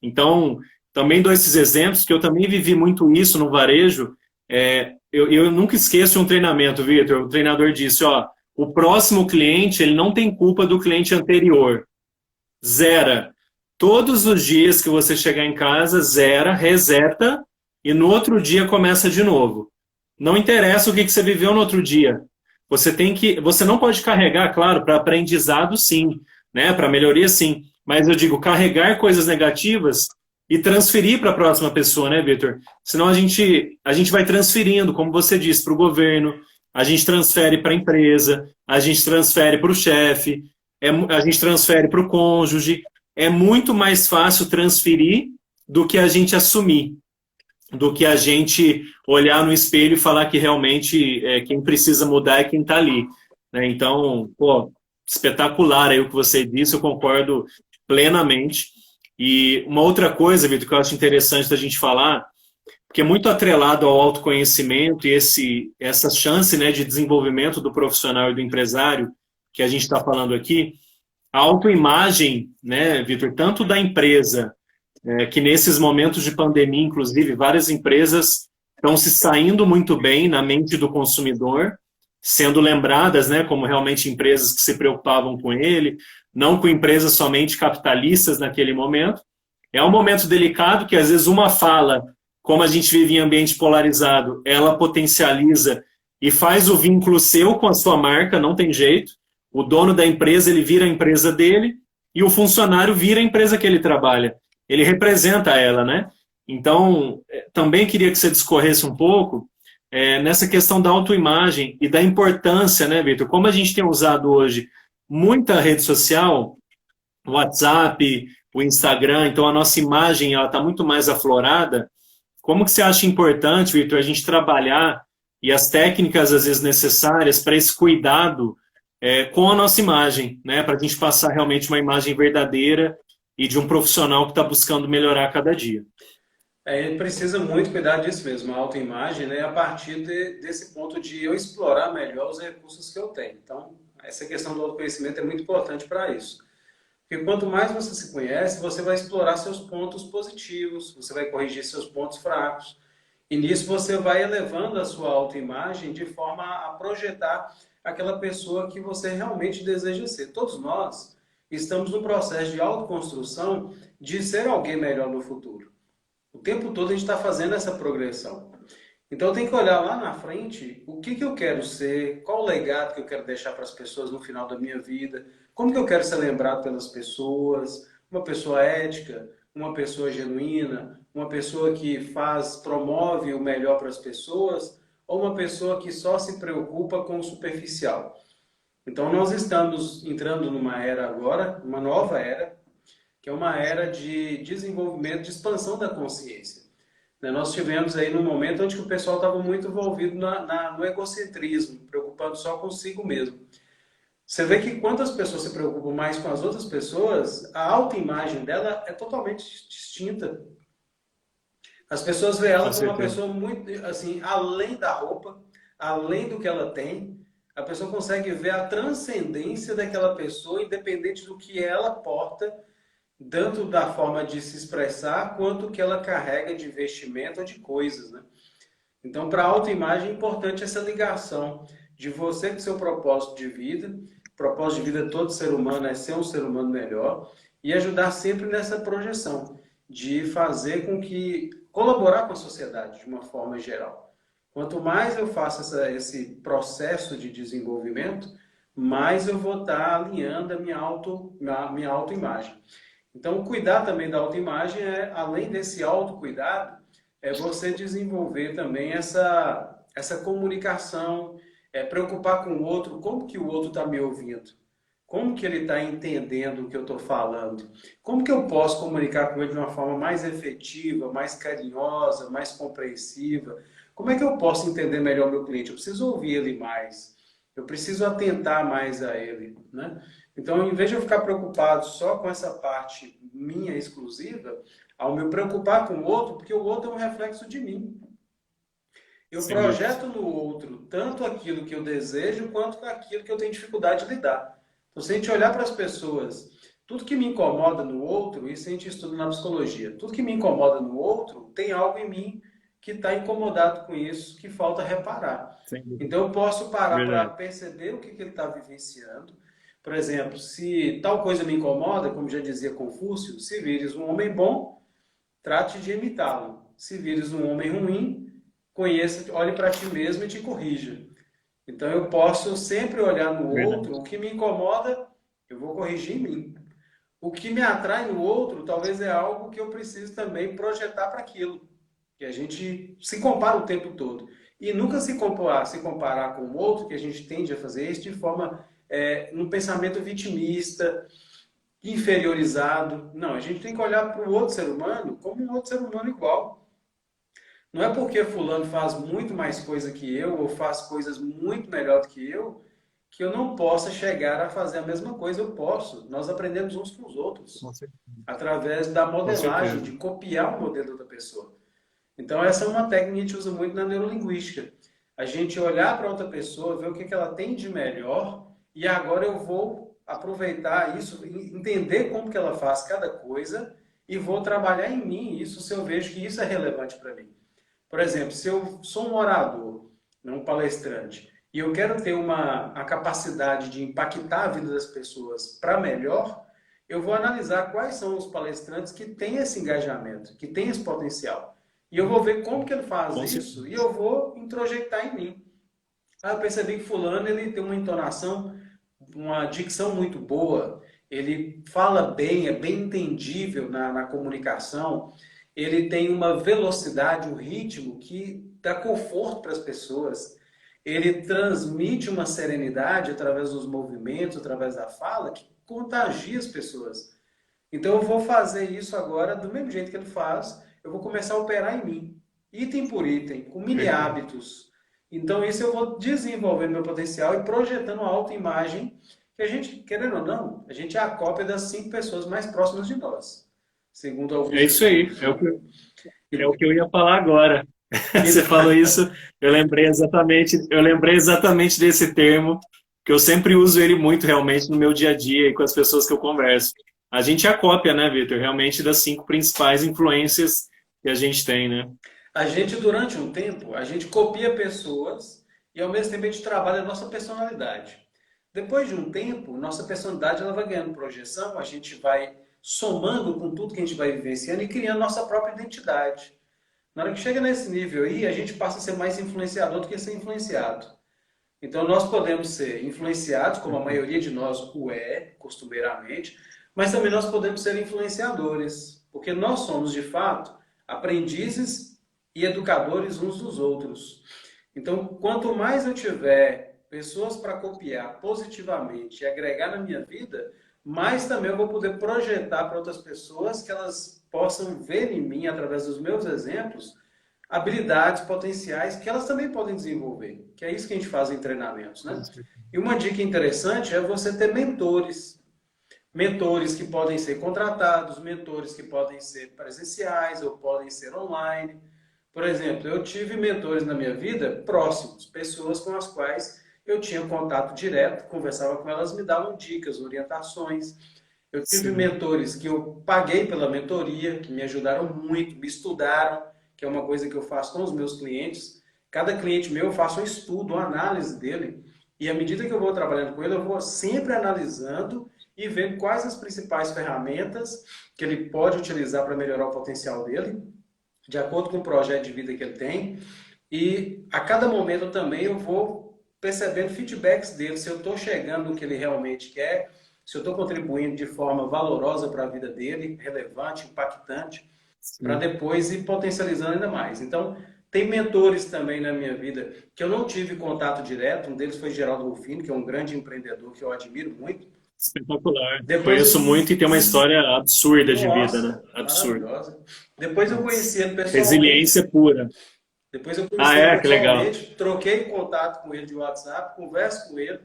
Então, também dou esses exemplos, que eu também vivi muito isso no varejo. Eu nunca esqueço um treinamento, Vitor. O treinador disse, o próximo cliente, ele não tem culpa do cliente anterior. Zera. Todos os dias que você chegar em casa, zera, reseta, e no outro dia começa de novo. Não interessa o que você viveu no outro dia. Você não pode carregar, claro, para aprendizado sim, né? Para melhoria sim. Mas eu digo, carregar coisas negativas e transferir para a próxima pessoa, né, Vitor? Senão a gente vai transferindo, como você disse, para o governo, a gente transfere para a empresa, a gente transfere para o chefe, a gente transfere para o cônjuge. É muito mais fácil transferir do que a gente assumir, do que a gente olhar no espelho e falar que realmente quem precisa mudar é quem está ali, né? Então, espetacular aí o que você disse, eu concordo plenamente. E uma outra coisa, Vitor, que eu acho interessante da gente falar, porque é muito atrelado ao autoconhecimento e essa chance, né, de desenvolvimento do profissional e do empresário que a gente está falando aqui, a autoimagem, né, Vitor, tanto da empresa, que nesses momentos de pandemia, inclusive, várias empresas estão se saindo muito bem na mente do consumidor, sendo lembradas, né, como realmente empresas que se preocupavam com ele, não com empresas somente capitalistas naquele momento. É um momento delicado que, às vezes, uma fala como a gente vive em ambiente polarizado, ela potencializa e faz o vínculo seu com a sua marca, não tem jeito. O dono da empresa, ele vira a empresa dele e o funcionário vira a empresa que ele trabalha. Ele representa ela, né? Então, também queria que você discorresse um pouco nessa questão da autoimagem e da importância, né, Vitor? Como a gente tem usado hoje muita rede social, o WhatsApp, o Instagram, então a nossa imagem ela está muito mais aflorada. Como que você acha importante, Vitor, a gente trabalhar e as técnicas, às vezes, necessárias para esse cuidado com a nossa imagem, né? Para a gente passar realmente uma imagem verdadeira e de um profissional que está buscando melhorar a cada dia. Ele precisa muito cuidar disso mesmo, a autoimagem, né? A partir desse ponto de eu explorar melhor os recursos que eu tenho. Então, essa questão do autoconhecimento é muito importante para isso. Porque quanto mais você se conhece, você vai explorar seus pontos positivos, você vai corrigir seus pontos fracos. E nisso você vai elevando a sua autoimagem de forma a projetar aquela pessoa que você realmente deseja ser. Todos nós estamos no processo de autoconstrução de ser alguém melhor no futuro. O tempo todo a gente está fazendo essa progressão. Então eu tenho que olhar lá na frente o que eu quero ser, qual o legado que eu quero deixar para as pessoas no final da minha vida, como que eu quero ser lembrado pelas pessoas, uma pessoa ética, uma pessoa genuína, uma pessoa que promove o melhor para as pessoas, ou uma pessoa que só se preocupa com o superficial. Então nós estamos entrando numa era agora, uma nova era, que é uma era de desenvolvimento, de expansão da consciência. Nós tivemos aí num momento onde o pessoal estava muito envolvido no egocentrismo, preocupando só consigo mesmo. Você vê que quando as pessoas se preocupam mais com as outras pessoas, a autoimagem dela é totalmente distinta. As pessoas veem ela como uma pessoa muito, assim, além da roupa, além do que ela tem, a pessoa consegue ver a transcendência daquela pessoa, independente do que ela porta, tanto da forma de se expressar, quanto o que ela carrega de vestimento ou de coisas, né? Então, para a autoimagem é importante essa ligação de você com seu propósito de vida. O propósito de vida de todo ser humano é ser um ser humano melhor e ajudar sempre nessa projeção de fazer com que colaborar com a sociedade de uma forma geral. Quanto mais eu faço esse processo de desenvolvimento, mais eu vou estar alinhando a minha autoimagem. Então, cuidar também da autoimagem além desse autocuidado, é você desenvolver também essa comunicação, preocupar com o outro, como que o outro está me ouvindo, como que ele está entendendo o que eu estou falando, como que eu posso comunicar com ele de uma forma mais efetiva, mais carinhosa, mais compreensiva, como é que eu posso entender melhor o meu cliente? Eu preciso ouvir ele mais, eu preciso atentar mais a ele, né? Então, em vez de eu ficar preocupado só com essa parte minha exclusiva, ao me preocupar com o outro, porque o outro é um reflexo de mim. Eu projeto no outro tanto aquilo que eu desejo, quanto aquilo que eu tenho dificuldade de lidar. Então, se a gente olhar para as pessoas, tudo que me incomoda no outro, isso a gente estuda na psicologia, tudo que me incomoda no outro, tem algo em mim que está incomodado com isso, que falta reparar. Então, eu posso parar para perceber o que ele está vivenciando. Por exemplo, se tal coisa me incomoda, como já dizia Confúcio, se vires um homem bom, trate de imitá-lo. Se vires um homem ruim, olhe para ti mesmo e te corrija. Então eu posso sempre olhar no outro, o que me incomoda, eu vou corrigir em mim. O que me atrai no outro, talvez é algo que eu preciso também projetar para aquilo. Que a gente se compara o tempo todo. E nunca se comparar com o outro, que a gente tende a fazer isso de forma... num pensamento vitimista, inferiorizado. Não, a gente tem que olhar para o outro ser humano como um outro ser humano igual. Não é porque fulano faz muito mais coisa que eu, ou faz coisas muito melhor do que eu não possa chegar a fazer a mesma coisa. Eu posso. Nós aprendemos uns com os outros. Através da modelagem, de copiar o modelo da pessoa. Então, essa é uma técnica que a gente usa muito na neurolinguística. A gente olhar para outra pessoa, ver o que ela tem de melhor, e agora eu vou aproveitar isso, entender como que ela faz cada coisa e vou trabalhar em mim isso se eu vejo que isso é relevante para mim. Por exemplo, se eu sou um orador, um palestrante, e eu quero ter a capacidade de impactar a vida das pessoas para melhor, eu vou analisar quais são os palestrantes que têm esse engajamento, que têm esse potencial. E eu vou ver como que ele faz Com isso certeza. e eu vou introjectar em mim. Aí eu percebi que fulano ele tem uma entonação, uma dicção muito boa, ele fala bem, é bem entendível na comunicação, ele tem uma velocidade, um ritmo que dá conforto para as pessoas, ele transmite uma serenidade através dos movimentos, através da fala, que contagia as pessoas. Então eu vou fazer isso agora do mesmo jeito que ele faz, eu vou começar a operar em mim, item por item, com mini Perfeito. hábitos. Então isso eu vou desenvolvendo meu potencial e projetando a autoimagem que a gente, querendo ou não, a gente é a cópia das 5 pessoas mais próximas de nós, segundo É alguns isso aí. estudos, É o né? que, é o E, que eu ia falar agora. e, Você falou isso, eu lembrei exatamente desse termo, que eu sempre uso ele muito realmente no meu dia a dia e com as pessoas que eu converso. A gente é a cópia, né, Vitor? Realmente das 5 principais influências que a gente tem, né? a gente, durante um tempo, a gente copia pessoas e ao mesmo tempo a gente trabalha a nossa personalidade. Depois de um tempo, nossa personalidade ela vai ganhando projeção, a gente vai somando com tudo que a gente vai vivenciando e criando nossa própria identidade. Na hora que chega nesse nível aí, a gente passa a ser mais influenciador do que ser influenciado. Então, nós podemos ser influenciados, como a maioria de nós o é, costumeiramente, mas também nós podemos ser influenciadores, porque nós somos, de fato, aprendizes e educadores uns dos outros. Então, quanto mais eu tiver pessoas para copiar positivamente e agregar na minha vida, mais também eu vou poder projetar para outras pessoas que elas possam ver em mim, através dos meus exemplos, habilidades potenciais que elas também podem desenvolver, que é isso que a gente faz em treinamentos, né? E uma dica interessante é você ter mentores, mentores que podem ser contratados, mentores que podem ser presenciais ou podem ser online. Por exemplo, eu tive mentores na minha vida próximos, pessoas com as quais eu tinha contato direto, conversava com elas, me davam dicas, orientações. Eu tive Sim. mentores que eu paguei pela mentoria, que me ajudaram muito, me estudaram, que é uma coisa que eu faço com os meus clientes. Cada cliente meu eu faço um estudo, uma análise dele, e à medida que eu vou trabalhando com ele, eu vou sempre analisando e vendo quais as principais ferramentas que ele pode utilizar para melhorar o potencial dele, de acordo com o projeto de vida que ele tem. E a cada momento também eu vou percebendo feedbacks dele, se eu estou chegando no que ele realmente quer, se eu estou contribuindo de forma valorosa para a vida dele, relevante, impactante, para Sim. depois ir potencializando ainda mais. Então, tem mentores também na minha vida que eu não tive contato direto, um deles foi Geraldo Rufino, que é um grande empreendedor que eu admiro muito. Espetacular. Depois Conheço eu muito e tem uma história absurda de vida, né? Nossa, Absurda. maravilhosa. Depois eu Nossa. conheci ele pessoalmente. Resiliência pura. Depois eu Ah, conheci ele é? Que legal. pessoalmente, troquei contato com ele de WhatsApp, converso com ele.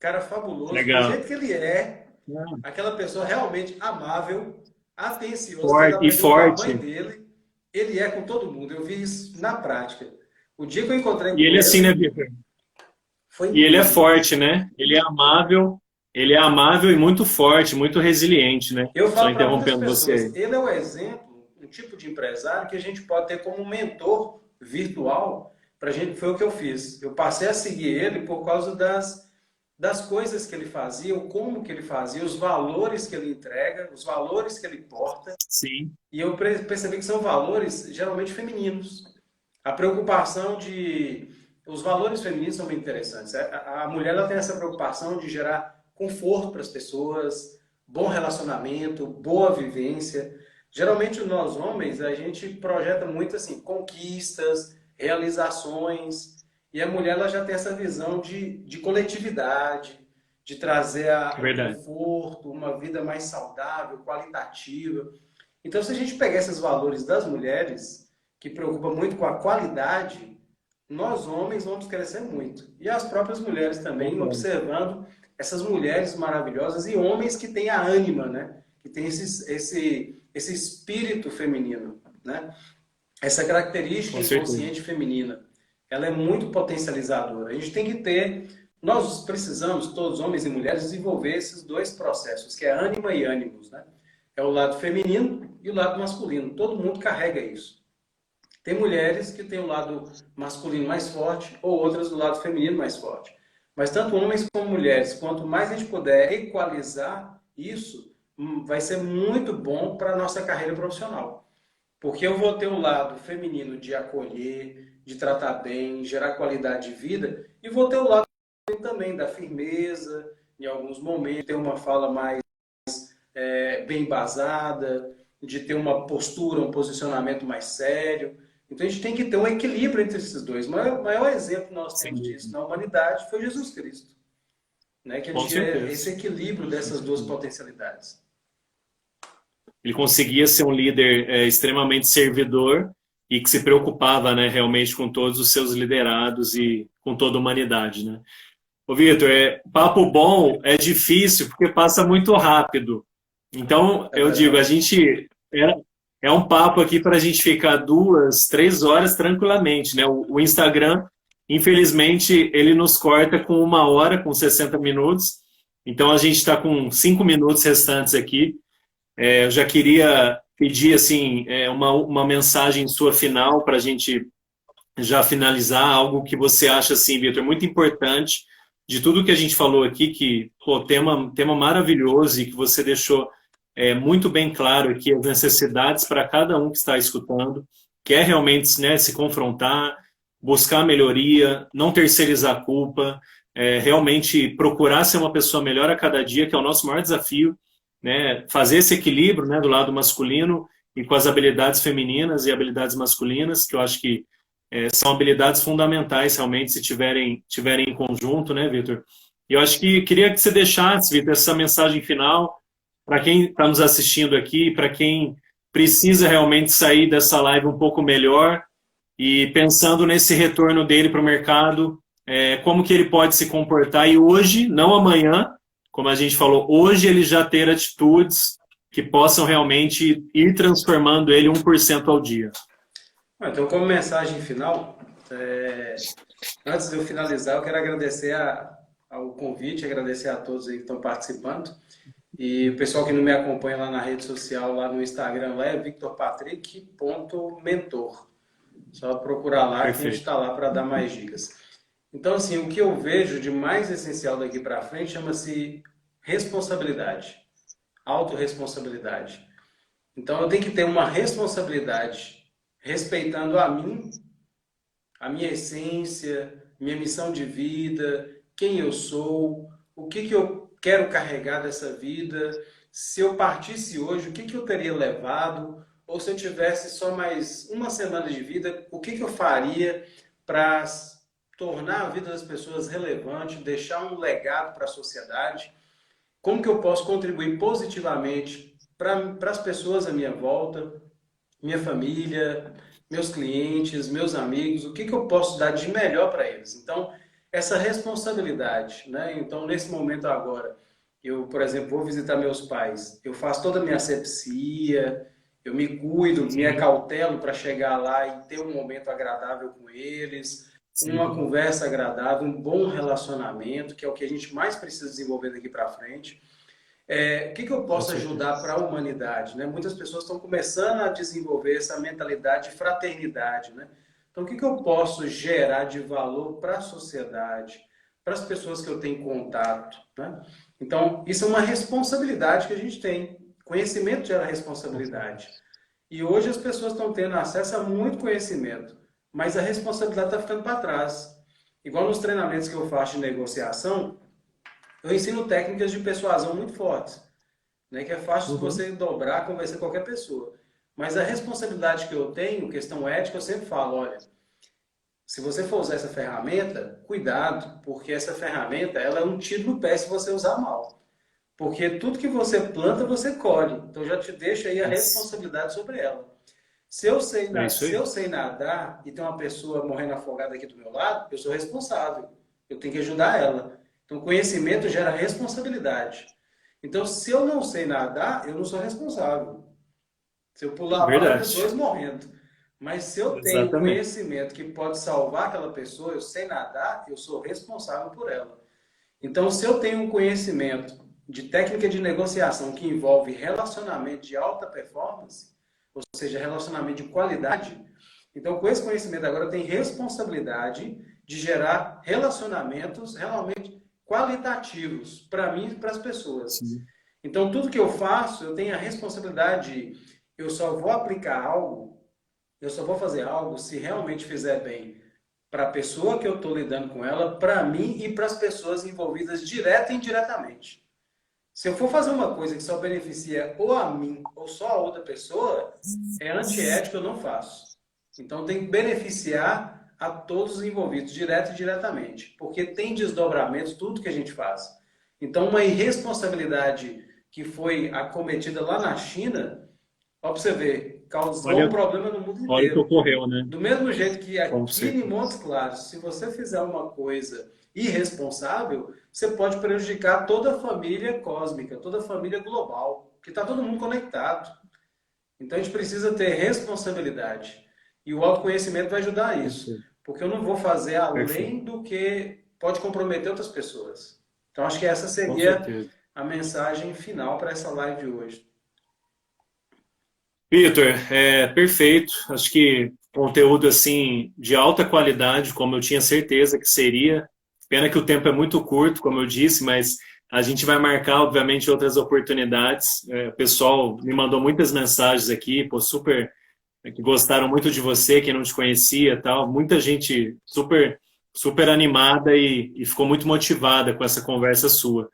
Cara fabuloso, do Legal. jeito que ele é, Ah, aquela pessoa realmente amável, atencioso, que ele forte, e aprendeu com a mãe forte. dele. Ele é com todo mundo. Eu vi isso na prática. O dia que eu encontrei E com ele é assim, né, ele, Vitor? foi E ele é incrível. forte, né? Ele é amável e muito forte, muito resiliente, né? Eu Só falo para muitas interrompendo você pessoas, aí. ele é o exemplo, um tipo de empresário que a gente pode ter como mentor virtual. Para gente, foi o que eu fiz. Eu passei a seguir ele por causa das coisas que ele fazia, o como que ele fazia, os valores que ele entrega, os valores que ele porta. Sim, E eu percebi que são valores geralmente femininos. A preocupação de... Os valores femininos são bem interessantes. A mulher ela tem essa preocupação de gerar conforto para as pessoas, bom relacionamento, boa vivência. Geralmente nós homens, a gente projeta muito assim, conquistas, realizações, e a mulher ela já tem essa visão de coletividade, de trazer é o verdade. conforto, uma vida mais saudável, qualitativa. Então, se a gente pegar esses valores das mulheres, que preocupam muito com a qualidade, nós homens vamos crescer muito. E as próprias mulheres também, Concordo. observando essas mulheres maravilhosas e homens que têm a ânima, né? Que tem esse espírito feminino, né? Essa característica Com certeza. inconsciente feminina, ela é muito potencializadora. A gente tem que ter, nós precisamos, todos homens e mulheres, desenvolver esses dois processos, que é ânima e ânimos, né? É o lado feminino e o lado masculino. Todo mundo carrega isso. Tem mulheres que têm o lado masculino mais forte ou outras do lado feminino mais forte. Mas tanto homens como mulheres, quanto mais a gente puder equalizar isso, vai ser muito bom para a nossa carreira profissional. Porque eu vou ter o lado feminino de acolher, de tratar bem, gerar qualidade de vida, e vou ter o lado também da firmeza, em alguns momentos, ter uma fala mais bem embasada, de ter uma postura, um posicionamento mais sério. Então a gente tem que ter um equilíbrio entre esses dois. O maior exemplo que nós temos Sim, disso na humanidade foi Jesus Cristo, né? Que ele com tinha certeza. esse equilíbrio dessas duas potencialidades. Ele conseguia ser um líder extremamente servidor e que se preocupava, né, realmente com todos os seus liderados e com toda a humanidade, né? Ô, Vitor, papo bom é difícil porque passa muito rápido. Então, É eu digo, a verdade. gente é um papo aqui para a gente ficar 2, 3 horas tranquilamente, né? O Instagram, infelizmente, ele nos corta com 1 hora, com 60 minutos. Então, a gente está com 5 minutos restantes aqui. Eu já queria pedir assim uma mensagem sua final para a gente já finalizar, algo que você acha assim, Vitor, muito importante de tudo que a gente falou aqui, que pô, tema maravilhoso e que você deixou muito bem claro aqui as necessidades para cada um que está escutando, que é realmente, né, se confrontar, buscar melhoria, não terceirizar a culpa, realmente procurar ser uma pessoa melhor a cada dia, que é o nosso maior desafio, né, fazer esse equilíbrio, né, do lado masculino e com as habilidades femininas e habilidades masculinas, que eu acho que são habilidades fundamentais realmente se tiverem em conjunto, né, Vitor? E eu acho que queria que você deixasse, Vitor, essa mensagem final para quem está nos assistindo aqui, para quem precisa realmente sair dessa live um pouco melhor e pensando nesse retorno dele para o mercado, como que ele pode se comportar e hoje, não amanhã, como a gente falou, hoje ele já ter atitudes que possam realmente ir transformando ele 1% ao dia. Então, como mensagem final, antes de eu finalizar, eu quero agradecer ao convite, agradecer a todos aí que estão participando. E o pessoal que não me acompanha lá na rede social, lá no Instagram, lá é victorpatrick.mentor. Só procurar lá que a gente Perfeito. está lá para dar mais dicas. Então, assim, o que eu vejo de mais essencial daqui para frente chama-se responsabilidade, autorresponsabilidade. Então, eu tenho que ter uma responsabilidade respeitando a mim, a minha essência, minha missão de vida, quem eu sou, o que eu quero carregar dessa vida. Se eu partisse hoje, o que eu teria levado? Ou se eu tivesse só mais uma semana de vida, o que eu faria para tornar a vida das pessoas relevante, deixar um legado para a sociedade? Como que eu posso contribuir positivamente para as pessoas à minha volta, minha família, meus clientes, meus amigos, o que eu posso dar de melhor para eles? Então, essa responsabilidade, né? Então, nesse momento agora, eu, por exemplo, vou visitar meus pais, eu faço toda a minha asepsia, eu me cuido, me Sim, acautelo para chegar lá e ter um momento agradável com eles, uma sim, conversa agradável, um bom relacionamento, que é o que a gente mais precisa desenvolver daqui para frente. O que eu com posso certeza. ajudar para a humanidade? Né? Muitas pessoas estão começando a desenvolver essa mentalidade de fraternidade. Né? Então, o que eu posso gerar de valor para a sociedade, para as pessoas que eu tenho contato? Né? Então, isso é uma responsabilidade que a gente tem. Conhecimento gera responsabilidade. E hoje as pessoas estão tendo acesso a muito conhecimento, mas a responsabilidade está ficando para trás. Igual nos treinamentos que eu faço de negociação, eu ensino técnicas de persuasão muito fortes, né? Que é fácil de Uhum. você dobrar, convencer qualquer pessoa. Mas a responsabilidade que eu tenho, questão ética, eu sempre falo, olha, se você for usar essa ferramenta, cuidado, porque essa ferramenta ela é um tiro no pé se você usar mal. Porque tudo que você planta, você colhe. Então já te deixa aí a Isso. responsabilidade sobre ela. Se eu sei, É isso se aí. eu sei nadar e tem uma pessoa morrendo afogada aqui do meu lado, eu sou responsável. Eu tenho que ajudar ela. Então, conhecimento gera responsabilidade. Então, se eu não sei nadar, eu não sou responsável. Se eu pular lá, vai ter Verdade. dois morrendo. Mas se eu tenho Exatamente. conhecimento que pode salvar aquela pessoa, eu sei nadar, eu sou responsável por ela. Então, se eu tenho um conhecimento de técnica de negociação que envolve relacionamento de alta performance, ou seja, relacionamento de qualidade, então com esse conhecimento agora eu tenho responsabilidade de gerar relacionamentos realmente qualitativos para mim e para as pessoas. Sim. Então, tudo que eu faço, eu tenho a responsabilidade de eu só vou aplicar algo, eu só vou fazer algo se realmente fizer bem para a pessoa que eu estou lidando com ela, para mim e para as pessoas envolvidas direta e indiretamente. Se eu for fazer uma coisa que só beneficia ou a mim ou só a outra pessoa, é antiético, eu não faço. Então tem que beneficiar a todos os envolvidos, direto e diretamente, porque tem desdobramentos tudo que a gente faz. Então uma irresponsabilidade que foi acometida lá na China, ó, pra você ver, causou um Olha, problema no mundo olha o que inteiro. ocorreu, né? Do mesmo jeito que Com aqui em certeza. Montes Claros, se você fizer uma coisa irresponsável, você pode prejudicar toda a família cósmica, toda a família global, que está todo mundo conectado. Então a gente precisa ter responsabilidade. E o autoconhecimento vai ajudar isso. Perfeito. Porque eu não vou fazer Perfeito. além do que pode comprometer outras pessoas. Então acho que essa Com seria certeza. a mensagem final para essa live de hoje. Vitor, perfeito. Acho que conteúdo assim de alta qualidade, como eu tinha certeza que seria. Pena que o tempo é muito curto, como eu disse, mas a gente vai marcar, obviamente, outras oportunidades. O pessoal me mandou muitas mensagens aqui, pô, super, que gostaram muito de você, quem não te conhecia, e tal. Muita gente super, super animada e ficou muito motivada com essa conversa sua.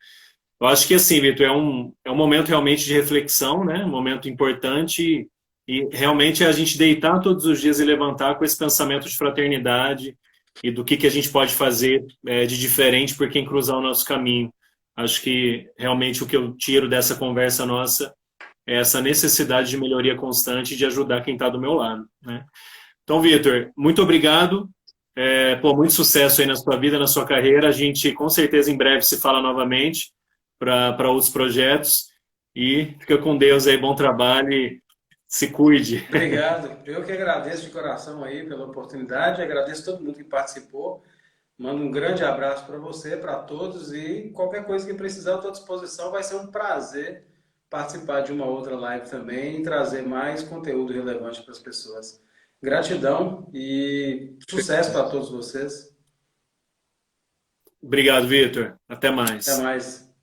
Eu acho que assim, Vitor, é um momento realmente de reflexão, né? Um momento importante e realmente é a gente deitar todos os dias e levantar com esse pensamento de fraternidade e do que a gente pode fazer de diferente por quem cruzar o nosso caminho. Acho que realmente o que eu tiro dessa conversa nossa é essa necessidade de melhoria constante e de ajudar quem está do meu lado, né? Então, Vitor, muito obrigado. Pô, muito sucesso aí na sua vida, na sua carreira. A gente com certeza em breve se fala novamente para outros projetos. E fica com Deus aí, bom trabalho e se cuide. Obrigado. Eu que agradeço de coração aí pela oportunidade, agradeço todo mundo que participou. Mando um grande abraço para você, para todos e qualquer coisa que precisar, eu estou à disposição. Vai ser um prazer participar de uma outra live também e trazer mais conteúdo relevante para as pessoas. Gratidão e sucesso para todos vocês. Obrigado, Vitor. Até Até mais. mais.